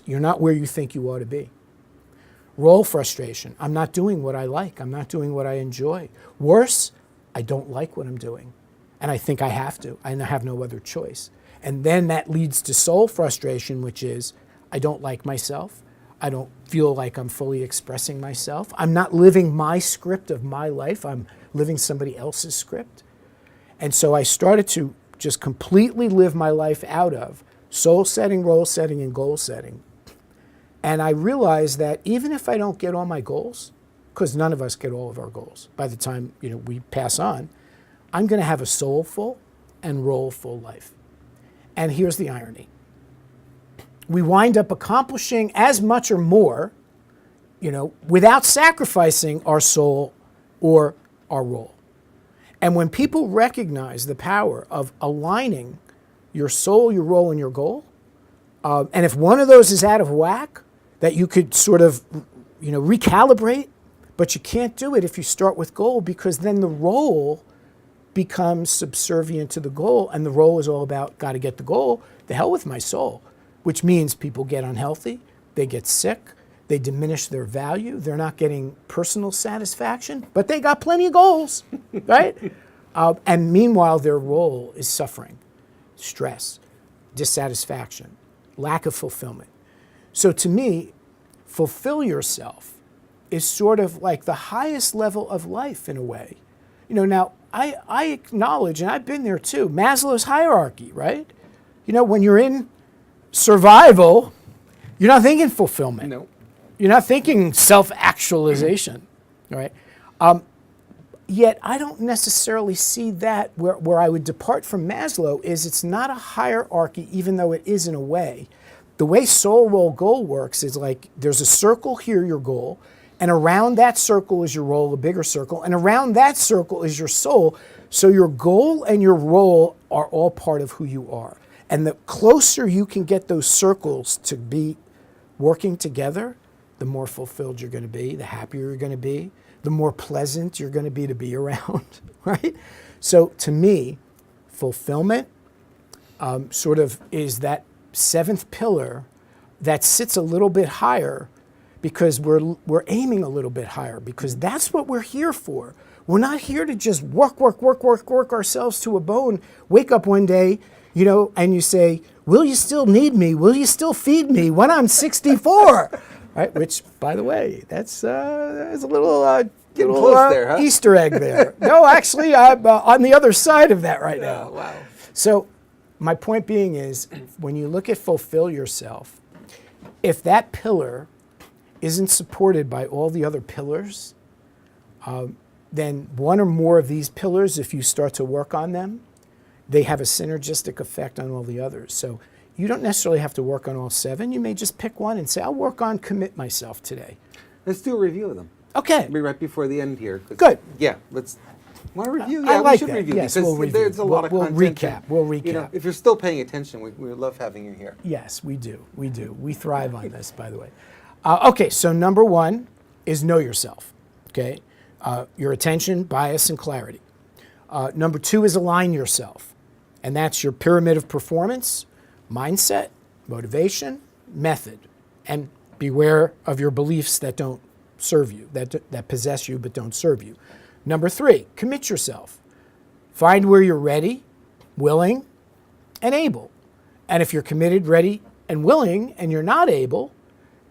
You're not where you think you ought to be. Role frustration. I'm not doing what I like. I'm not doing what I enjoy. Worse, I don't like what I'm doing. And I think I have to. I have no other choice. And then that leads to soul frustration, which is I don't like myself. I don't feel like I'm fully expressing myself. I'm not living my script of my life. I'm living somebody else's script. And so I started to just completely live my life out of soul setting, role setting, and goal setting. And I realized that even if I don't get all my goals, because none of us get all of our goals by the time we pass on, I'm going to have a soulful and role-full life. And here's the irony. We wind up accomplishing as much or more, without sacrificing our soul or our role. And when people recognize the power of aligning your soul, your role, and your goal, and if one of those is out of whack, that you could sort of, recalibrate, but you can't do it if you start with goal, because then the role becomes subservient to the goal, and the role is all about, got to get the goal, the hell with my soul, which means people get unhealthy, they get sick, they diminish their value, they're not getting personal satisfaction, but they got plenty of goals, right? And meanwhile, their role is suffering, stress, dissatisfaction, lack of fulfillment. So to me, fulfill yourself is sort of like the highest level of life in a way. Now I acknowledge, and I've been there too, Maslow's hierarchy, right? When you're in survival, you're not thinking fulfillment. No. You're not thinking self-actualization, right? Yet I don't necessarily see that where I would depart from Maslow is it's not a hierarchy, even though it is in a way. The way soul, role, goal works is like there's a circle here, your goal, and around that circle is your role, a bigger circle, and around that circle is your soul. So your goal and your role are all part of who you are. And the closer you can get those circles to be working together, the more fulfilled you're going to be, the happier you're going to be, the more pleasant you're going to be around, right? So to me, fulfillment sort of is that seventh pillar that sits a little bit higher because we're aiming a little bit higher, because that's what we're here for. We're not here to just work ourselves to a bone, wake up one day, and you say, will you still need me? Will you still feed me when I'm 64? Right? Which, by the way, that's a little, getting close there, huh? Easter egg there. No, actually, I'm on the other side of that right now. Oh, wow. So my point being is, when you look at fulfill yourself, if that pillar isn't supported by all the other pillars, then one or more of these pillars, if you start to work on them, they have a synergistic effect on all the others. So you don't necessarily have to work on all seven. You may just pick one and say, I'll work on commit myself today. Let's do a review of them. Okay. Maybe right before the end here. Good. Yeah, let's. Want to review? I Yeah, like we should that. review. Yes, because we'll review. There's a lot of content. We'll recap. If you're still paying attention, we love having you here. Yes, we do. We thrive on this, by the way. Okay, so number one is know yourself. Okay, your attention, bias, and clarity. Number two is align yourself, and that's your pyramid of performance, mindset, motivation, method, and beware of your beliefs that don't serve you, that possess you but don't serve you. Number three, commit yourself. Find where you're ready, willing, and able. And if you're committed, ready, and willing, and you're not able,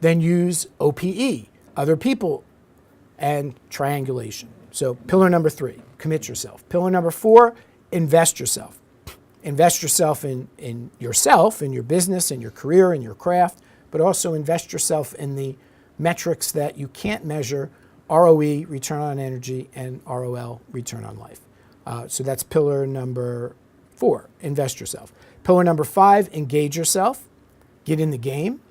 then use OPE, other people, and triangulation. So pillar number three, commit yourself. Pillar number four, invest yourself. Invest yourself in yourself, in your business, in your career, in your craft, but also invest yourself in the metrics that you can't measure: ROE, return on energy, and ROL, return on life. So that's pillar number four, invest yourself. Pillar number five, engage yourself, get in the game.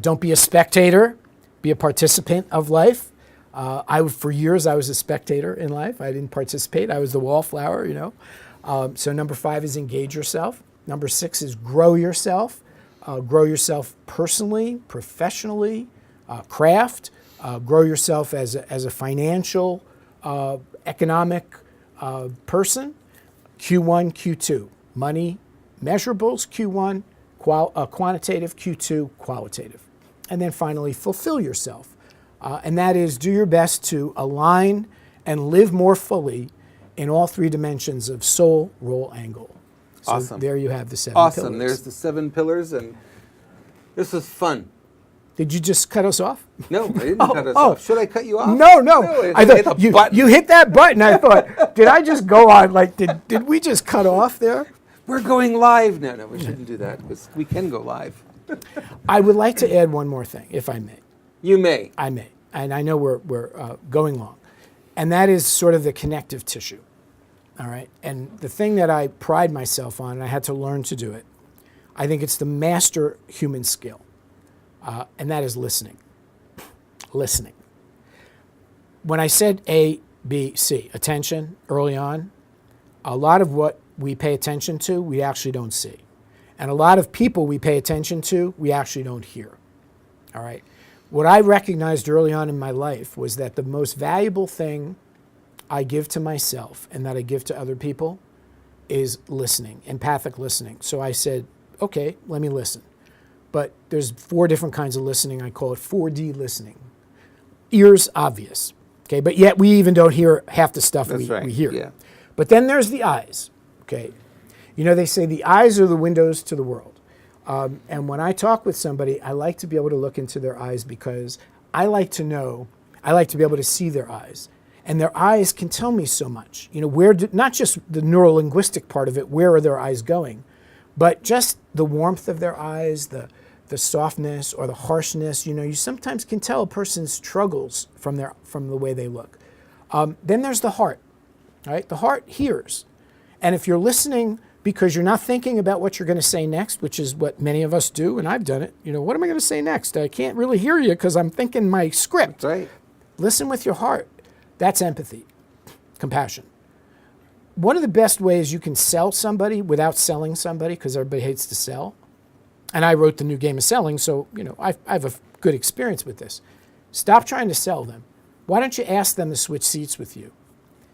Don't be a spectator, be a participant of life. For years, I was a spectator in life. I didn't participate. I was the wallflower, So number five is engage yourself. Number six is grow yourself. Grow yourself personally, professionally, craft. Grow yourself as a financial, economic person. Q1, Q2, money, measurables, Q1, quantitative, Q2, qualitative. And then finally, fulfill yourself. And that is do your best to align and live more fully in all three dimensions of soul, role, and goal. So Awesome. There you have the seven pillars. Awesome. There's the 7 pillars, and this was fun. Did you just cut us off? No, I didn't cut us off. Should I cut you off? No. I hit thought the button. you hit that button. I thought, did I just go on? Like, did we just cut off there? We're going live. No, we shouldn't do that, because we can go live. I would like to add one more thing, if I may. You may. I may. And I know we're going long. And that is sort of the connective tissue. All right. And the thing that I pride myself on, and I had to learn to do it, I think it's the master human skill. And that is listening. Listening. When I said a B, C, attention early on. A lot of what we pay attention to, we actually don't see. And a lot of people we pay attention to, we actually don't hear. All right. What I recognized early on in my life was that the most valuable thing I give to myself and that I give to other people is listening, empathic listening. So I said, okay, let me listen. But there's 4 different kinds of listening. I call it 4D listening. Ears, obvious. Okay, but yet we even don't hear half the stuff we hear. Yeah. But then there's the eyes. Okay, you know, they say the eyes are the windows to the world. And when I talk with somebody, I like to be able to look into their eyes because I like to be able to see their eyes. And their eyes can tell me so much. You know, not just the neurolinguistic part of it, where are their eyes going, but just the warmth of their eyes, the softness or the harshness. You know, you sometimes can tell a person's struggles from the way they look. Then there's the heart, right? The heart hears. And if you're listening because you're not thinking about what you're going to say next, which is what many of us do, and I've done it, you know, what am I going to say next? I can't really hear you because I'm thinking my script. That's right. Listen with your heart. That's empathy, compassion. One of the best ways you can sell somebody without selling somebody, because everybody hates to sell, and I wrote the new game of selling, so you know I have a good experience with this. Stop trying to sell them. Why don't you ask them to switch seats with you?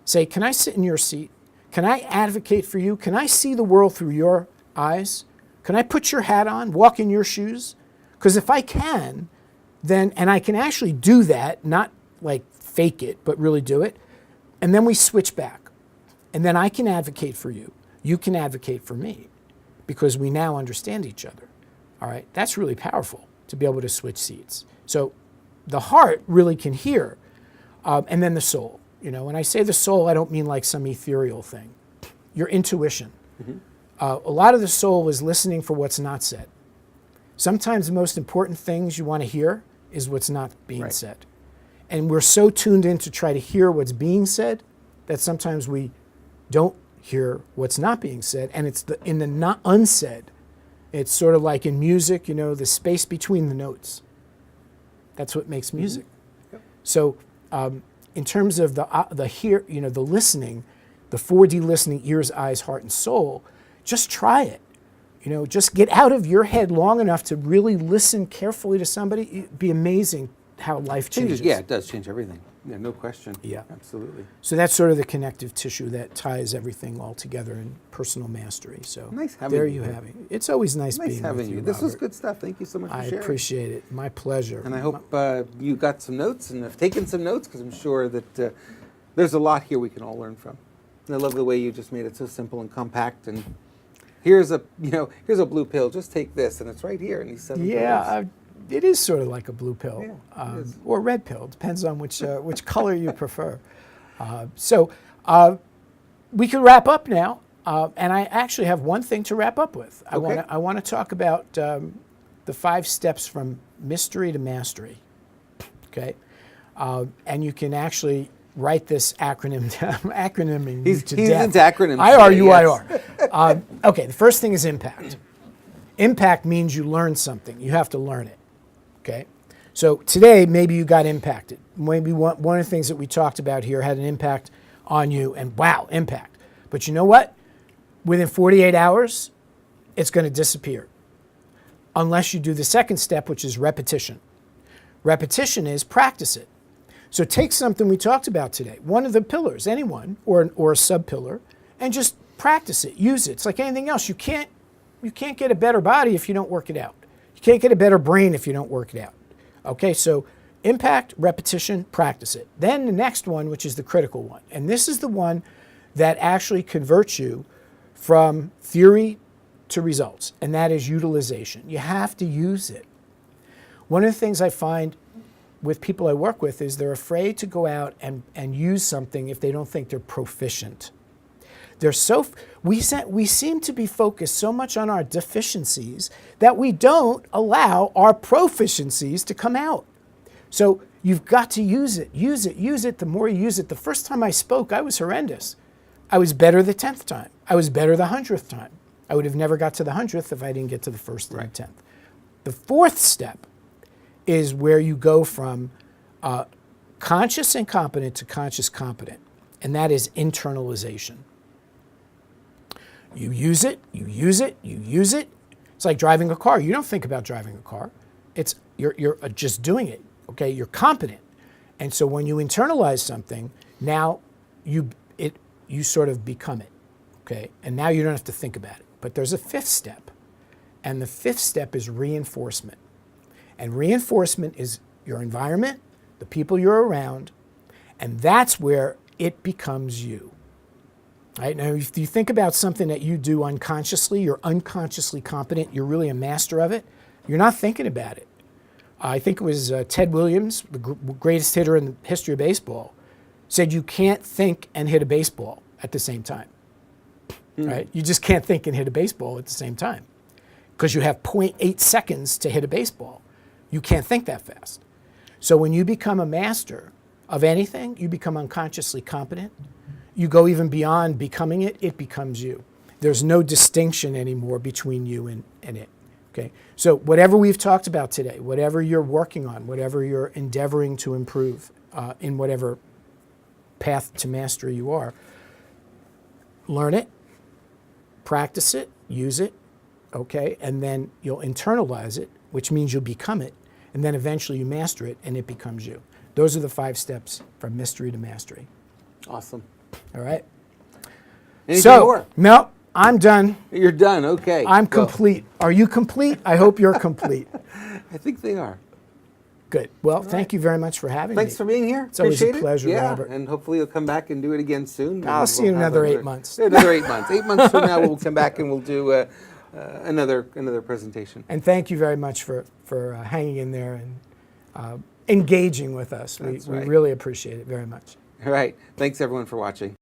Say, can I sit in your seat? Can I advocate for you? Can I see the world through your eyes? Can I put your hat on, walk in your shoes? Because if I can, then, and I can actually do that, not like fake it, but really do it, and then we switch back. And then I can advocate for you. You can advocate for me because we now understand each other. All right, that's really powerful to be able to switch seats. So the heart really can hear, and then the soul. You know, when I say the soul, I don't mean like some ethereal thing. Your intuition. Mm-hmm. A lot of the soul is listening for what's not said. Sometimes the most important things you want to hear is what's not being said. And we're so tuned in to try to hear what's being said that sometimes we don't hear what's not being said. And it's in the not unsaid. It's sort of like in music, you know, the space between the notes. That's what makes music. Mm-hmm. Yep. So in terms of the listening, the 4D listening, ears, eyes, heart, and soul, just try it. You know, just get out of your head long enough to really listen carefully to somebody. It'd be amazing how life changes. Yeah, it does change everything. Yeah, no question. Yeah. Absolutely. So that's sort of the connective tissue that ties everything all together in personal mastery. So nice having there you. you have it. It's always nice being having with you, This was Robert. good stuff. Thank you so much for sharing. I appreciate it. My pleasure. And I hope you got some notes and have taken some notes because I'm sure that there's a lot here we can all learn from. And I love the way you just made it so simple and compact. And here's a blue pill. Just take this, and it's right here in these 7 pillars. It is sort of like a blue pill, Yeah, or red pill. Depends on which color you prefer. So we can wrap up now, and I actually have one thing to wrap up with. I want to talk about the 5 steps from mystery to mastery. Okay, and you can actually write this acronym down. Acronyming He's to death. into acronyms. IRUIR. Okay, the first thing is impact. Impact means you learn something. You have to learn it. Okay, so today maybe you got impacted. Maybe one of the things that we talked about here had an impact on you, and wow, impact. But you know what? Within 48 hours, it's going to disappear. Unless you do the second step, which is repetition. Repetition is practice it. So take something we talked about today, one of the pillars, anyone, or a sub-pillar, and just practice it, use it. It's like anything else. You can't get a better body if you don't work it out. You can't get a better brain if you don't work it out. Okay, so impact, repetition, practice it. Then the next one, which is the critical one. And this is the one that actually converts you from theory to results, and that is utilization. You have to use it. One of the things I find with people I work with is they're afraid to go out and use something if they don't think they're proficient. We seem to be focused so much on our deficiencies that we don't allow our proficiencies to come out. So you've got to use it, use it, use it. The more you use it, the first time I spoke, I was horrendous. I was better the 10th time. I was better the 100th time. I would have never got to the 100th if I didn't get to the first and the 10th. The 4th step is where you go from conscious incompetent to conscious competent, and that is internalization. You use it, you use it, you use it. It's like driving a car. You don't think about driving a car. It's you're just doing it. Okay, you're competent, and so when you internalize something, now you sort of become it. Okay, and now you don't have to think about it. But there's a fifth step, and the fifth step is reinforcement. And reinforcement is your environment, the people you're around, and that's where it becomes you. Right? Now, if you think about something that you do unconsciously, you're unconsciously competent, you're really a master of it, you're not thinking about it. I think it was Ted Williams, the greatest hitter in the history of baseball, said you can't think and hit a baseball at the same time. Right? You just can't think and hit a baseball at the same time because you have 0.8 seconds to hit a baseball. You can't think that fast. So when you become a master of anything, you become unconsciously competent. You go even beyond becoming it, it becomes you. There's no distinction anymore between you and it. Okay? So whatever we've talked about today, whatever you're working on, whatever you're endeavoring to improve in whatever path to mastery you are, learn it, practice it, use it, okay? And then you'll internalize it, which means you'll become it. And then eventually you master it and it becomes you. Those are the 5 steps from mystery to mastery. Awesome. All right? Anything more? No, I'm done. You're done, okay. I'm complete. Are you complete? I hope you're complete. I think they are. Good. Well, thank you very much for having me. Thanks for being here. It's always Appreciate a pleasure, it. Robert. And hopefully you'll come back and do it again soon. I'll see you in another 8 months. Another 8 months. 8 months from now, we'll come back and we'll do another presentation. And thank you very much for hanging in there and engaging with us. We really appreciate it very much. All right. Thanks, everyone, for watching.